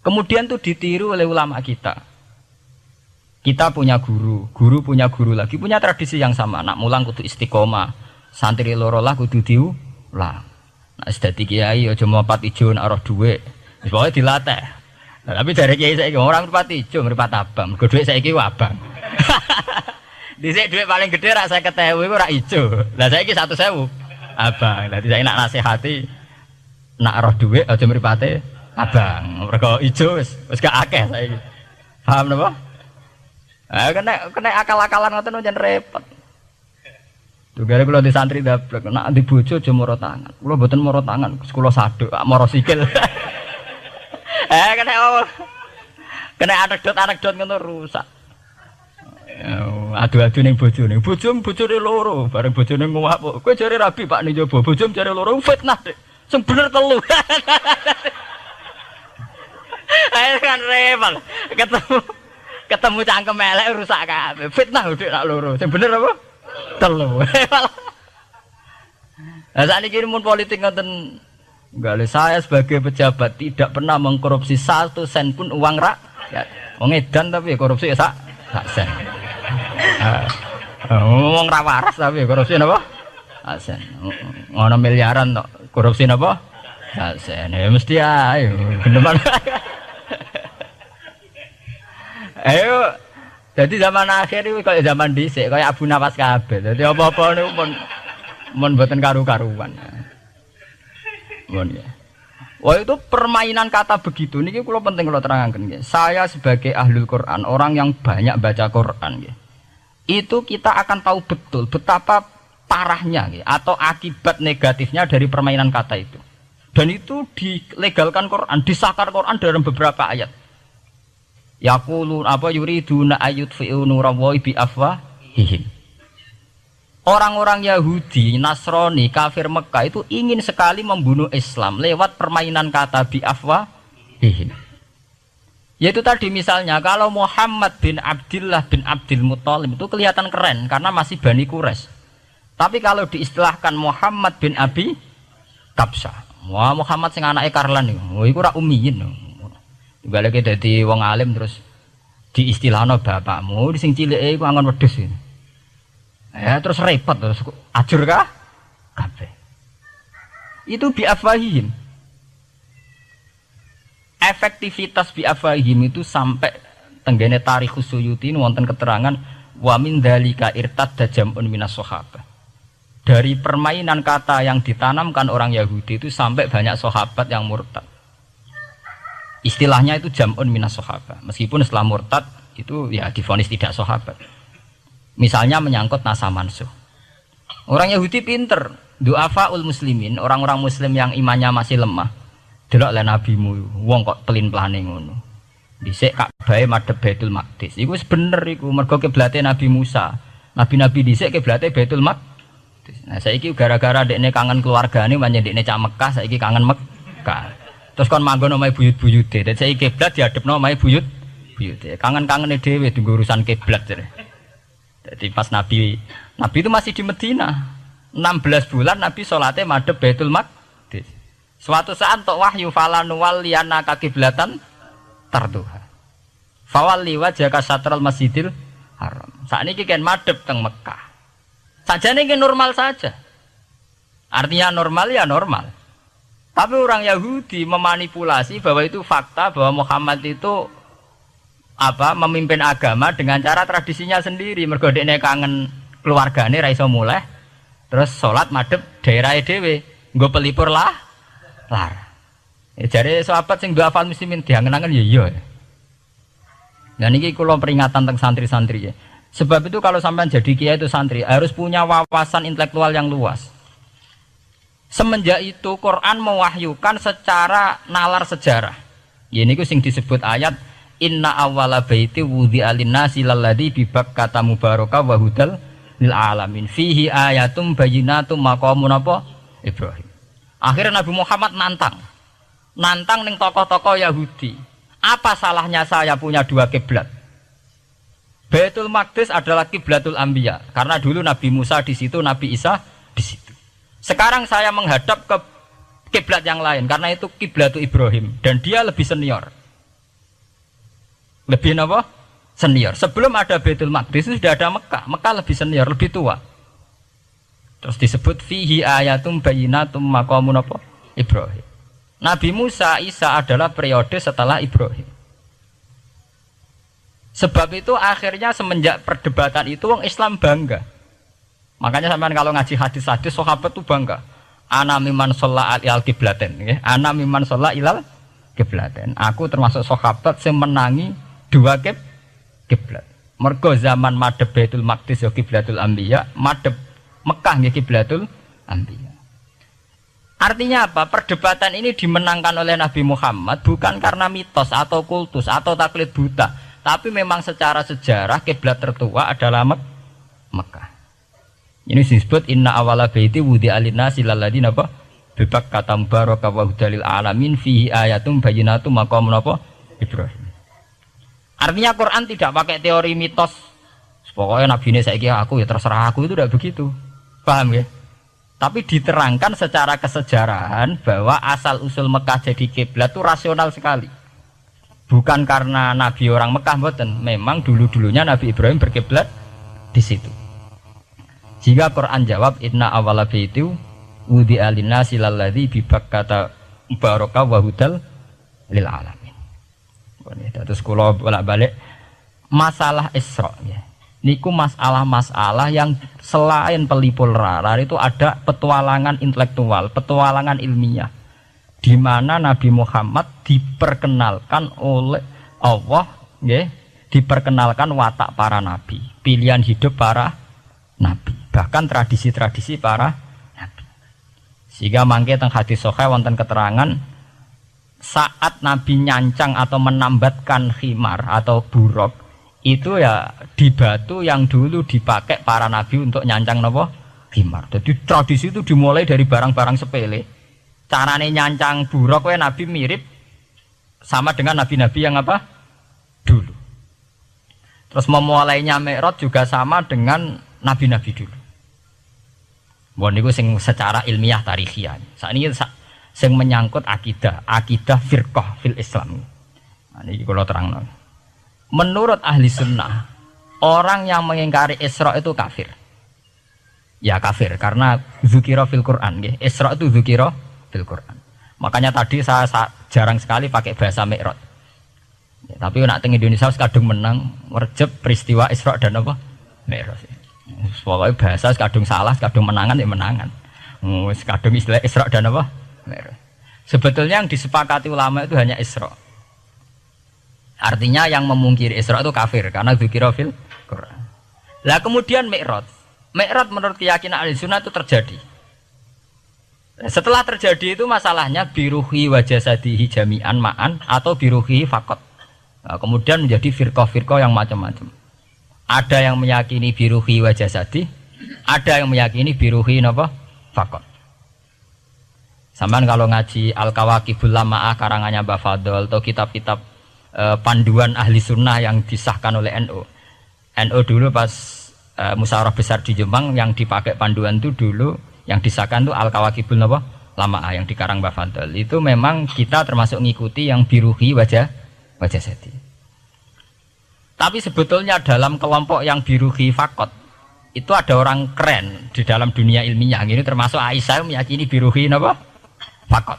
Kemudian itu ditiru oleh ulama kita. Kita punya guru punya guru lagi, punya tradisi yang sama. Nak mulang kudu istiqomah, santri loro lah kudu diulang. Nak sedati kiai aja mlapat ijo nak roh dhuwit. Wis pokoke dilatih. Nah, tapi dari kiai saiki orang mripat ijo, mripat abang. Mergo dhuwit saiki abang. Dhisik dhuwit paling gedhe rak 50.000 iku rak ijo. Lah saiki 100.000 abang. Dadi saiki nak nasihati nak roh dhuwit aja mripate abang. Mergo ijo wis gak akeh saiki. Paham napa? Kena akal-akalan ngoten jan repot. Tugare kula di santri dablek, nek di bojo aja moro tangan. Kula mboten moro tangan, kula saduk, moro sikil. Kena anekdot ngono rusak. Adu-adu ning bojone. Bojone loro, bareng bojone nguwak. Kowe jare rabi Pak ning njaba, bojom jare loro fitnah, Dik. Sing bener telu. Ayo kan repot. Ketemu cangkem elek rusak kabeh. Fitnah udah nak loro. Sing bener apa? Telu. Lah sakniki mun politik ngoten enggak, saya sebagai pejabat tidak pernah mengkorupsi 1 sen pun uang rakyat. Wong edan tapi korupsi ya sak sen. Wong ra waras tapi korupsi napa? Sak sen. Ngono miliaran tok. Korupsi napa? Sak sen. Ya mesti ayo. Beneran. Ayo, jadi zaman akhir itu kayak zaman dhisik, kayak Abu Nawas kabeh. Jadi apa-apa niku mun mboten karu-karuan. Mun ya. Wah itu permainan kata begitu niki kula penting kula terangaken nggih. Saya sebagai ahlul Quran, orang yang banyak baca Quran nggih. itu kita akan tahu betul betapa parahnya atau akibat negatifnya dari permainan kata itu. Dan itu dilegalkan Quran, disahkan Quran dalam beberapa ayat. Yaqulun yuriduna ayutfi'u nurallahi bi afwahihim. Orang-orang Yahudi, Nasrani, kafir Mekah itu ingin sekali membunuh Islam lewat permainan kata bi afwahihim. Yaitu tadi misalnya kalau Muhammad bin Abdullah bin Abdul Muthalib itu kelihatan keren karena masih Bani Quraisy. Tapi kalau diistilahkan Muhammad bin Abi Kabsah, wah Muhammad sing anake Karlan niku, iku ora ummiyin. Baleke dadi wong alim terus diistilahno bapakmu sing cilike iku angon wedhus. Ya terus repot terus ajur kah? Kabeh. Itu bi afwahihim. Efektivitas bi afwahihim itu sampai tenggene Tarikh Suyuti wonten keterangan wa min dzalika irtadda jam'un minas sahabah. Dari permainan kata yang ditanamkan orang Yahudi itu sampai banyak sahabat yang murtad. Istilahnya itu jam'un minas sahabah. Meskipun setelah murtad itu ya divonis tidak sahabat. Misalnya menyangkut nasa mansuh. Orang Yahudi pinter, du'afaul muslimin, orang-orang muslim yang imannya masih lemah. Delok le nabimu, wong kok pelin-pelane ngono. Dhisik Ka'bah madhep Baitul Maqdis. Iku wis bener iku, mergo kiblate Nabi Musa. Nabi-nabi dhisik kiblate Baitul Maqdis. Nah, saiki gara-gara dekne kangen keluargane manjen dekne cak Mekah, saiki kangen Mekah. Terus kon manggon omahe buyut-buyute. Dadi saiki kiblat diadepno omahe buyut-buyute. Kangen-kangene dhewe tunggu urusan kiblat. Jadi pas Nabi itu masih di Medina. 16 bulan Nabi salate madhep Baitul Maqdis. Suatu saat tok wahyu falanu waliyana kakiblatan tarduha. Fawalli wajhaka satral Masjidil Haram. Sakniki kan madhep teng Mekah. Sajane iki normal saja. Artinya normal ya normal. Tapi orang Yahudi memanipulasi bahwa itu fakta bahwa Muhammad itu memimpin agama dengan cara tradisinya sendiri. Mergo dekne kangen keluargane ra iso muleh. Terus salat madhep daerahe dhewe. Nggo pelipur lar. Ya jare sahabat sing du'afal muslimin diangen-angen ya iya. Nah niki kula peringatan teng santri-santri ya. Sebab itu kalau sampean jadi kiai itu santri harus punya wawasan intelektual yang luas. Semenjak itu Quran mewahyukan secara nalar sejarah. Ya niku sing disebut ayat inna awwala baiti wudi'a lin-nasi lalladzi bi Bakkah mubarakah wa hudal lil alamin fihi ayatum bayyinatum maqamun Ibrahim. Akhirnya Nabi Muhammad nantang ning tokoh-tokoh Yahudi. Apa salahnya saya punya dua kiblat? Baitul Maqdis adalah kiblatul anbiya karena dulu Nabi Musa di situ, Nabi Isa di situ. Sekarang saya menghadap ke kiblat yang lain karena itu kiblatul Ibrahim dan dia lebih senior. Lebih apa? Senior. Sebelum ada Baitul Maqdis itu sudah ada Mekah. Mekah lebih senior, lebih tua. Terus disebut fihi ayatum bayyinatum maqamun Ibrahim. Nabi Musa, Isa adalah periode setelah Ibrahim. Sebab itu akhirnya semenjak perdebatan itu orang Islam bangga. Makanya sampean kalau ngaji hadis-hadis sahabat itu bangga. Ana mimman shalla ilal qiblaten, nggih. Ana mimman shalla ilal qiblaten. Aku termasuk sahabat yang menangi dua kiblat. Mergo zaman madhep Baitul Maqdis ya kiblatul anbiya, madhep Mekah nggih kiblatul anbiya. Artinya apa? Perdebatan ini dimenangkan oleh Nabi Muhammad bukan karena mitos atau kultus atau taklid buta, tapi memang secara sejarah kiblat tertua adalah Mekah. Ini disebut inna awwala baiti wudi'a lin-nasi lalladzi bi Bakkah mubarakah wa hudalil alamin fihi ayatum bayyinatum maqamun Ibrahim. Artinya Quran tidak pakai teori mitos. Pokoknya Nabi ini saiki aku ya terserah aku, itu tidak begitu. Paham ya? Tapi diterangkan secara kesejarahan bahwa asal usul Mekah jadi kiblat itu rasional sekali. Bukan karena Nabi orang Mekah mboten, memang dulu-dulunya Nabi Ibrahim berkiblat di situ. Jika Quran jawab inna awwala baiti wudi'a lin-nasi lalladzi bi Bakkah mubarakah wa hudal lil alamin. Terus kula bolak-balik masalah Isra ya. Niku masalah-masalah yang selain pelipur rarar itu ada petualangan intelektual, petualangan ilmiah, di mana Nabi Muhammad diperkenalkan oleh Allah, ya, diperkenalkan watak para nabi, pilihan hidup para nabi, bahkan tradisi-tradisi para nabi. Sehingga mangke teng hadis sahih wonten keterangan saat Nabi nyancang atau menambatkan khimar atau buruk itu ya di batu yang dulu dipakai para nabi untuk nyancang napa khimar. Jadi tradisi itu dimulai dari barang-barang sepele. Carane nyancang buruk wae nabi mirip sama dengan nabi-nabi yang apa? Dulu. Terus memulainya Mi'raj juga sama dengan nabi-nabi dulu. Bon niku sing secara ilmiah tarikhiyah. Sakniki sing menyangkut akidah firqah fil Islam. Nah, ini kalau terang. Menurut ahli sunnah, orang yang mengingkari Isra itu kafir. Ya kafir, karena dzukira fil Quran. Isra itu dzukira fil Quran. Makanya tadi saya jarang sekali pakai bahasa Mi'raj. Ya, tapi nak teng Indonesia kadung menang, merjep peristiwa Isra dan apa? Mi'raj. Pokoknya bahasa kadung salah, kadung menangan ya menangan. Kadung istilah Isra dan apa? Sebetulnya yang disepakati ulama itu hanya Isra. Artinya yang memungkiri Isra itu kafir karena dzikra fil Quran. Lah kemudian Mi'raj. Mi'raj menurut keyakinan ahli sunnah itu terjadi. Setelah terjadi itu masalahnya biruhi wa jasadihi jami'an ma'an atau biruhi faqat. Nah, kemudian menjadi firqah-firqah yang macam-macam. Ada yang meyakini biruhi wa jasadi, ada yang meyakini biruhi napa? Faqat. Sampeyan kalau ngaji Al-Kawakibul Lama'ah karangannya Mbah Fadl atau kitab-kitab panduan ahli sunnah yang disahkan oleh NU. NU dulu pas musyawarah besar di Jemang yang dipakai panduan itu dulu yang disahkan itu Al-Kawakibul Lama'ah yang dikarang Mbah Fadl. Itu memang kita termasuk ngikuti yang biruhi wajah sedi. Tapi sebetulnya dalam kelompok yang biruhi fakot itu ada orang keren di dalam dunia ilmiah. Ini termasuk Aisyah meyakini biruhi apa? Fakot.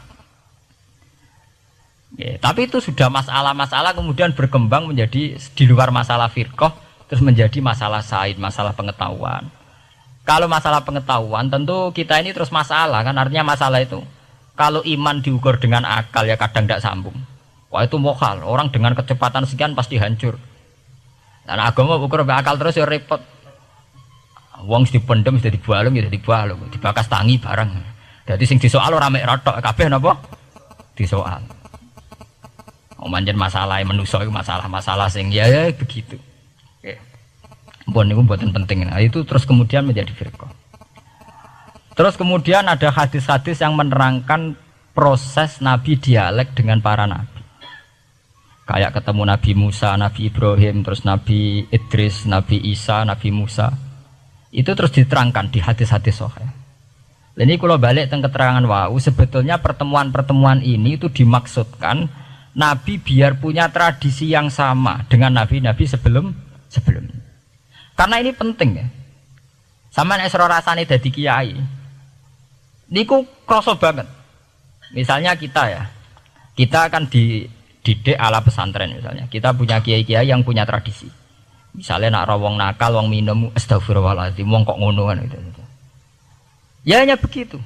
Ya, tapi itu sudah masalah-masalah kemudian berkembang menjadi di luar masalah firqah terus menjadi masalah said, masalah pengetahuan. Kalau masalah pengetahuan tentu kita ini terus masalah kan, artinya masalah itu kalau iman diukur dengan akal ya kadang tidak sambung. Wah itu mokal, orang dengan kecepatan sekian pasti hancur. Dan agama ukur akal terus ya repot. Wong dipendem sudah dibalung ya dibalung, dibakas tangi barang. Jadi sing disoal ora mek rotok kabeh napa? Disoal. Manjen masalah manusa iku masalah-masalah sing ya begitu. Nggih. Mpun niku mboten penting. Nah, itu terus kemudian menjadi firqah. Terus kemudian ada hadis-hadis yang menerangkan proses Nabi dialek dengan para nabi. Kayak ketemu Nabi Musa, Nabi Ibrahim, terus Nabi Idris, Nabi Isa, Nabi Musa. Itu terus diterangkan di hadis-hadis sahih. Ini kalau balik tentang keterangan wau, sebetulnya pertemuan-pertemuan ini itu dimaksudkan Nabi biar punya tradisi yang sama dengan Nabi-Nabi sebelumnya. Karena ini penting ya. Sama esro rasane dadi kiai. Niku kroso banget. Misalnya kita akan dididik ala pesantren misalnya. Kita punya kiai-kiai yang punya tradisi. Misalnya nak rawong nakal, wong minum, astagfirullahaladzim, wong kok ngono kan gitu. Ya hanya begitu.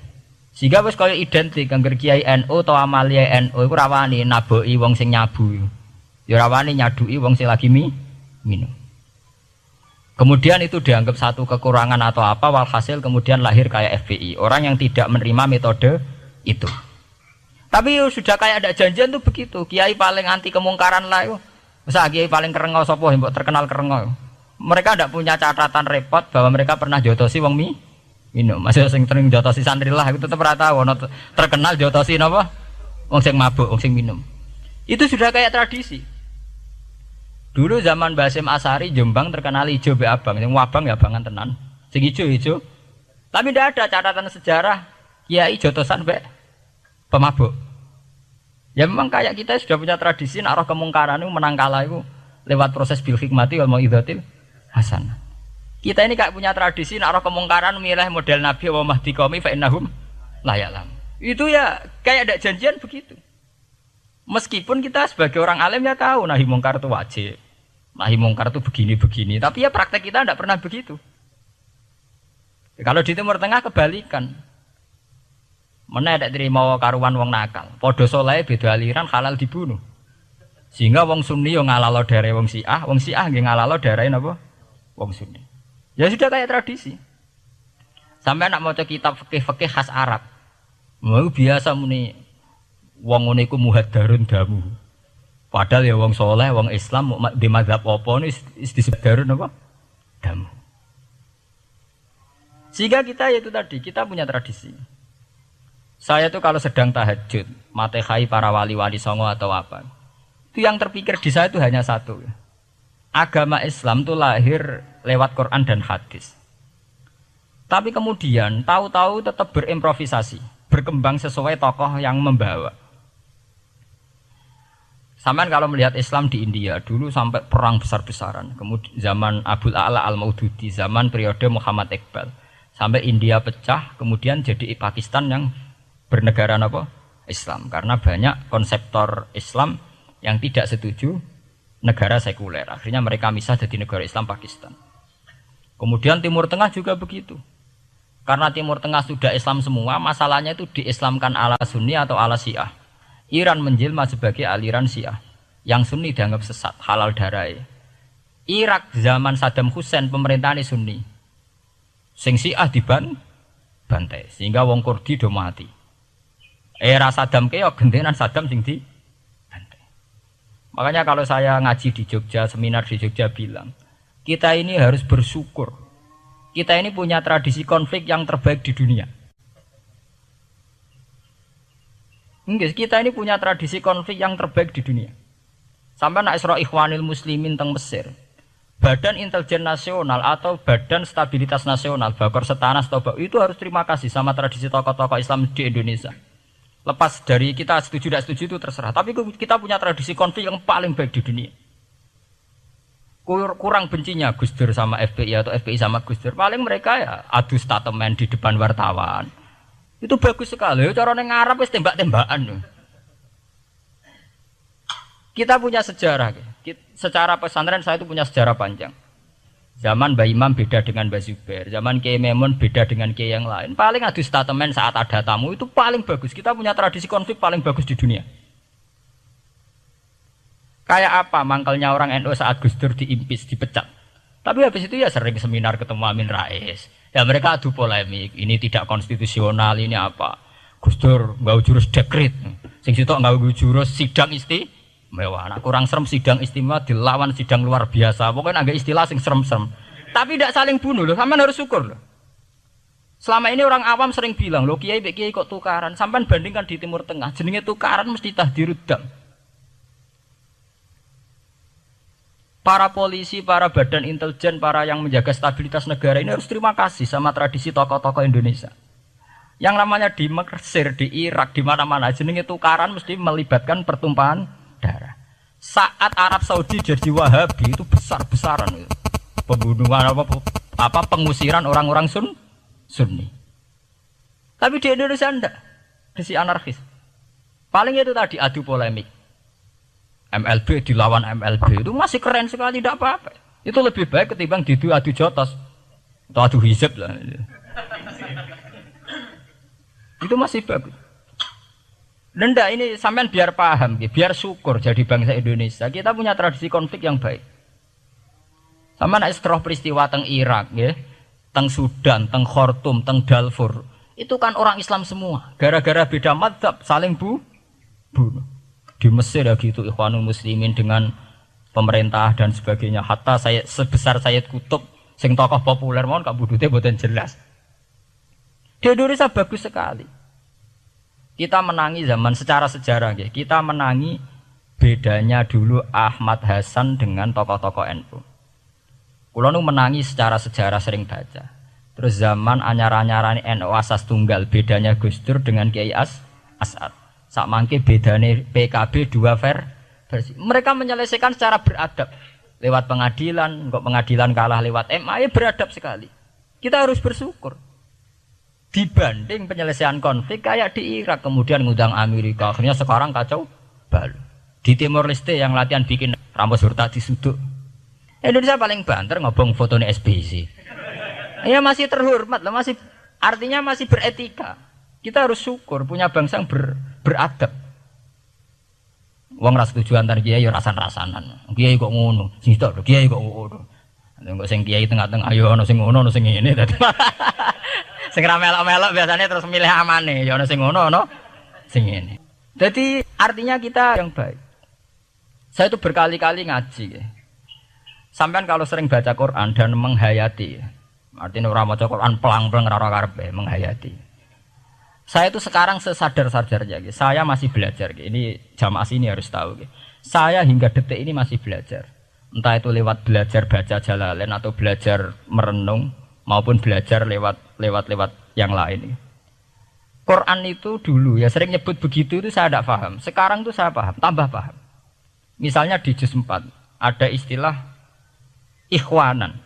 Sehingga wis kaya identik angger kiai NU atau amalia NU iku rawani naboki wong sing nyabu. Ya rawani nyaduki wong sing lagi minum. Kemudian itu dianggap satu kekurangan atau apa, walhasil kemudian lahir kayak FPI, orang yang tidak menerima metode itu. Tapi sudah kayak ada janjian tuh begitu. Kiai paling anti kemungkaran lah itu. Masa kiai paling kerengau sapa mbok terkenal kerengau. Mereka tidak punya catatan repot bahwa mereka pernah jotosi wong minum. Masih sing sering jotosi santri lah itu tetap rata ono terkenal jotosi napa? Wong sing mabuk, wong sing minum. Itu sudah kayak tradisi. Dulu zaman Basim Asari Jombang terkenal ijo be abang, yang wabang ya abangan tenan. Sing ijo. Tapi tidak ada catatan sejarah kiai jotosan be pemabuk. Ya memang kayak kita sudah punya tradisi nak roh kemungkaran itu menang kalah itu lewat proses bil hikmati wal mau'izatil hasanah. Kita ini kayak punya tradisi nak roh kemungkaran milih model Nabi wa mahdi qaumi fa innahum la ya'lam. Itu ya kayak ada janjian begitu. Meskipun kita sebagai orang alim ya tahu nahi mungkar itu wajib. Nahi mungkar itu begini-begini, tapi ya praktek kita tidak pernah begitu. Kalau di Timur Tengah kebalikan. Mana ada terima karuan wong nakal. Podo soleh beda aliran halal dibunuh. Sehingga wong Sunni yo ngalalo daerah wong Syiah nggih ngalalo daerah napa? Wong Sunni. Ya sudah kayak tradisi. Sampai nak maca kitab fikih khas Arab. Mau biasa muni wong ngene iku muhaddarun damu. Padahal ya wong soleh, wong Islam di mazhab apa ini disebut darun apa? Damu. Sehingga kita itu tadi, kita punya tradisi. Saya tuh kalau sedang tahajud, matehai para wali-wali songo atau apa, itu yang terpikir di saya itu hanya satu. Agama Islam itu lahir lewat Quran dan hadis. Tapi kemudian tahu-tahu tetap berimprovisasi, berkembang sesuai tokoh yang membawa. Sampean kalau melihat Islam di India dulu sampai perang besar-besaran, kemudian zaman Abul A'la Al-Maududi, zaman periode Muhammad Iqbal, sampai India pecah, kemudian jadi Pakistan yang bernegara apa? Islam, karena banyak konseptor Islam yang tidak setuju negara sekuler. Akhirnya mereka misah jadi negara Islam Pakistan. Kemudian Timur Tengah juga begitu. Karena Timur Tengah sudah Islam semua, masalahnya itu diislamkan ala Sunni atau ala Syiah. Iran menjelma sebagai aliran Syiah. Yang Sunni dianggap sesat, halal darai. Irak zaman Saddam Hussein pemerintahan Sunni. Sing Syiah dibantai, sehingga wong Kurdi do mati. Era Saddam keok gentenan Saddam sing dibantai. Makanya kalau saya ngaji di Jogja, seminar di Jogja bilang, kita ini harus bersyukur. Kita ini punya tradisi konflik yang terbaik di dunia. Enggak, kita ini punya tradisi konflik yang terbaik di dunia. Sampai nak Isra Ikhwanil Muslimin teng Mesir, Badan Intelijen Nasional atau Badan Stabilitas Nasional, Bakor Setanas atau itu harus terima kasih sama tradisi tokoh-tokoh Islam di Indonesia. Lepas dari kita setuju tidak setuju itu terserah. Tapi kita punya tradisi konflik yang paling baik di dunia. Kurang bencinya Gus Dur sama FPI atau FPI sama Gus Dur. Paling mereka ya adu statement di depan wartawan. Itu bagus sekali. Cara nang Arab wis tembak-tembakan. Kita punya sejarah. Secara pesantren saya itu punya sejarah panjang. Zaman Mbah Imam beda dengan Mbah Zubair. Zaman Kiai Memun beda dengan Kiai yang lain. Paling adu statement saat ada tamu itu paling bagus. Kita punya tradisi konflik paling bagus di dunia. Kayak apa mangkalnya orang NU saat Gus Dur diimpis, dipecat. Tapi habis itu ya sering seminar ketemu Amin Rais. Ya mereka adu polemik, ini tidak konstitusional, ini apa. Gus Dur nggak jurus dekret. Sing sitok nggak jurus sidang istimewa. Nah, kurang serem sidang istimewa dilawan sidang luar biasa. Pokoknya agak istilah sing serem-serem. Tapi tidak saling bunuh loh, sampean harus syukur loh. Selama ini orang awam sering bilang, loh kiai kok tukaran. Sampean bandingkan di Timur Tengah, jenenge tukaran mesti tahdirudam. Para polisi, para badan intelijen, para yang menjaga stabilitas negara ini harus terima kasih sama tradisi tokoh-tokoh Indonesia. Yang namanya di Mesir, di Irak, di mana-mana jenenge tukaran mesti melibatkan pertumpahan darah. Saat Arab Saudi jadi Wahabi itu besar-besaran itu. Pembunuhan apa pengusiran orang-orang Sunni. Tapi di Indonesia enggak. Desi anarkis. Paling itu tadi adu polemik. MLB dilawan MLB itu masih keren sekali, tidak apa-apa. Itu lebih baik ketimbang adu jotos atau adu hizib lah. Itu masih bagus. Nenda ini sampean biar paham, biar syukur jadi bangsa Indonesia. Kita punya tradisi konflik yang baik. Sama nak setelah peristiwa teng Irak, ya, teng Sudan, teng Khartoum, teng Darfur, itu kan orang Islam semua. Gara-gara beda mazhab saling bunuh. Di Mesir ya gitu, Ikhwanul Muslimin dengan pemerintah dan sebagainya. Hatta saya sebesar Sayyid Qutb, sing tokoh populer mohon kak budutnya boten jelas. Di Indonesia bagus sekali. Kita menangi zaman secara sejarah, ya. Kita menangi bedanya dulu Ahmad Hasan dengan tokoh-tokoh NU. Kulo nu menangi secara sejarah sering baca. Terus zaman anyar-anyarane NU asas tunggal, bedanya Gus Dur dengan Kiai As'ad. Sak mangke bedane PKB dua versi. Mereka menyelesaikan secara beradab. Lewat pengadilan, kok pengadilan kalah lewat MA, ya beradab sekali. Kita harus bersyukur. Dibanding penyelesaian konflik kayak di Irak, kemudian ngundang Amerika, akhirnya sekarang kacau balau. Di Timor Leste yang latihan bikin Ramos Hurtado disuduk. Indonesia paling banter ngobong fotonya SBC. Ya masih terhormat lah, masih artinya masih beretika. Kita harus syukur punya bangsa yang beradab. Wong ora setuju antar kiai ya rasan-rasanan. Kiai kok ngono, sing tok kiai kok ngono. Engko sing kiai tengah-tengah ayo ana sing ngono ana sing ngene dadi. Sing ra melok-melok biasanya terus milih amane, ya ana sing ngono ana sing ngene. Jadi artinya kita yang baik. Saya itu berkali-kali ngaji. Sampean kalau sering baca Quran dan menghayati, artinya orang maca Quran pelang-pelang ora karepe menghayati. Saya itu sekarang sesadar-sadarnya, saya masih belajar. Ini jamaah sini harus tahu. Saya hingga detik ini masih belajar. Entah itu lewat belajar baca Jalalain atau belajar merenung maupun belajar lewat yang lain. Quran itu dulu ya sering nyebut begitu itu saya tidak paham. Sekarang itu saya paham, tambah paham. Misalnya di juz 4 ada istilah ikhwanan.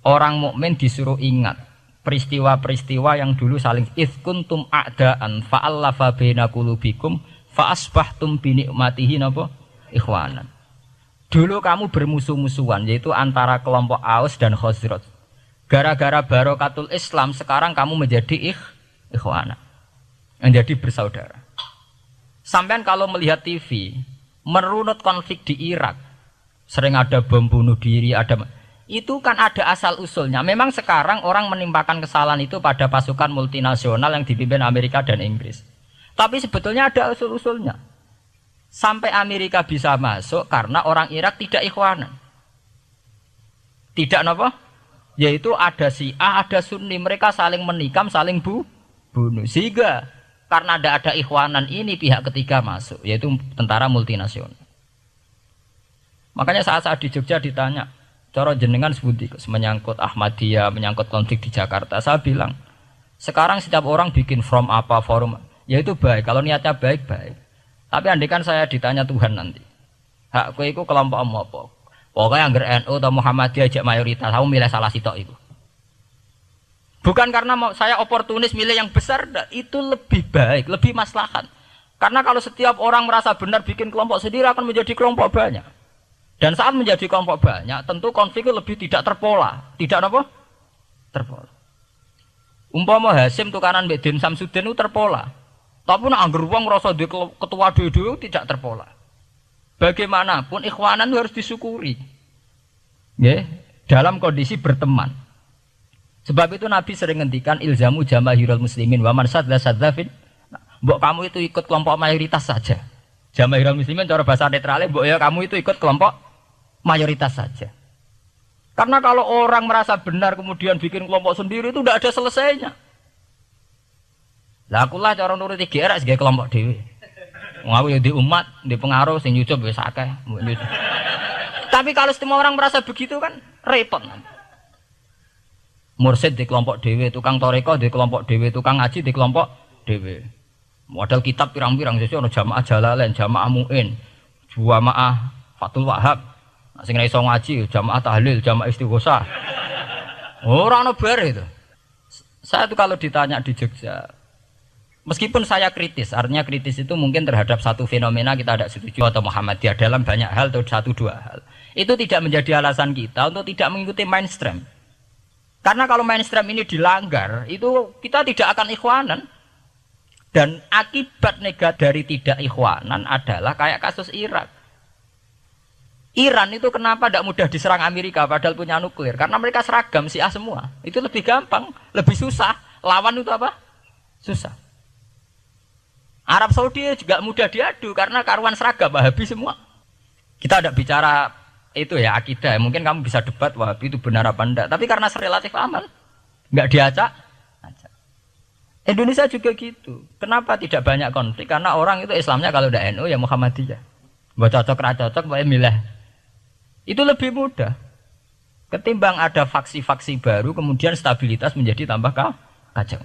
Orang mukmin disuruh ingat peristiwa-peristiwa yang dulu saling kuntum a'daan fa'allafa baina qulubikum fa asbahtum bi ni'matihi napa ikhwanan. Dulu kamu bermusuh-musuhan yaitu antara kelompok Aus dan Khazraj. Gara-gara barokatul Islam sekarang kamu menjadi ikhwanan. Menjadi bersaudara. Sampean kalau melihat TV merunut konflik di Irak, sering ada bom bunuh diri, itu kan ada asal usulnya. Memang sekarang orang menimpakan kesalahan itu pada pasukan multinasional yang dipimpin Amerika dan Inggris. Tapi sebetulnya ada usul-usulnya. Sampai Amerika bisa masuk karena orang Irak tidak ikhwanan. Tidak apa? Yaitu ada Syiah, ada Sunni, mereka saling menikam, saling bunuh. Sehingga karena ada ikhwanan ini pihak ketiga masuk, yaitu tentara multinasional. Makanya saat di Jogja ditanya, cara jenengan sebuti menyangkut Ahmadiyah, menyangkut konflik di Jakarta, saya bilang sekarang setiap orang bikin from apa forum, ya itu baik kalau niatnya baik. Tapi andaikan saya ditanya Tuhan nanti, hak kowe iku kelompok apa? Pokoknya angger NU atau Muhammadiyah ajak mayoritas, kamu milih salah sitok itu. Bukan karena saya oportunis milih yang besar, itu lebih baik, lebih maslahat. Karena kalau setiap orang merasa benar bikin kelompok sendiri akan menjadi kelompok banyak. Dan saat menjadi kelompok banyak, tentu konfliknya lebih tidak terpola. Tidak apa? Terpola. Umpama Hasim tukaran Mbak Din Samsudin itu terpola. Tapi nak angger wong ngrasa duwe ketua dhewe tidak terpola. Bagaimanapun ikhwanan harus disyukuri. Nggih, dalam kondisi berteman. Sebab itu Nabi sering ngendikan ilzamu jamaahirul muslimin wa man sadza sadzafin. Mbok kamu itu ikut kelompok mayoritas saja. Jamaahirul muslimin cara bahasa netralnya mbok ya kamu itu ikut kelompok mayoritas saja. Karena kalau orang merasa benar kemudian bikin kelompok sendiri itu tidak ada selesainya. Lah akulah cara nuruti GR sebagai kelompok dhewe. Wong aku ya di umat, di pengaruh sing nyucup wis akeh. Tapi kalau semua orang merasa begitu kan repot. Mursid di kelompok dhewe, tukang toreko di kelompok dhewe, tukang ngaji di kelompok dhewe. Modal kitab pirang-pirang sesuk ana jamaah Jalalain, jamaah Muin, jamaah Fathul Wahhab. Sing ora iso ngaji, jamaah tahlil, jamaah istighosah. Ora ono bar itu. Saya tuh kalau ditanya di Jogja, meskipun saya kritis, artinya kritis itu mungkin terhadap satu fenomena kita tidak setuju atau Muhammadiyah dalam banyak hal atau satu dua hal. Itu tidak menjadi alasan kita untuk tidak mengikuti mainstream. Karena kalau mainstream ini dilanggar, itu kita tidak akan ikhwanan. Dan akibat negatif dari tidak ikhwanan adalah kayak kasus Irak. Iran itu kenapa tidak mudah diserang Amerika padahal punya nuklir? Karena mereka seragam Syiah semua. Itu lebih gampang, lebih susah. Lawan itu apa? Susah. Arab Saudi juga mudah diadu karena karuan seragam Wahabi semua. Kita tidak bicara itu ya akidah. Mungkin kamu bisa debat Wahabi itu benar apa enggak. Tapi karena relatif aman, nggak diacak. Indonesia juga gitu. Kenapa tidak banyak konflik? Karena orang itu Islamnya kalau udah NU ya Muhammadiyah. Buat cocok ra cocok boleh milih. Itu lebih mudah. Ketimbang ada faksi-faksi baru kemudian stabilitas menjadi tambah kacau.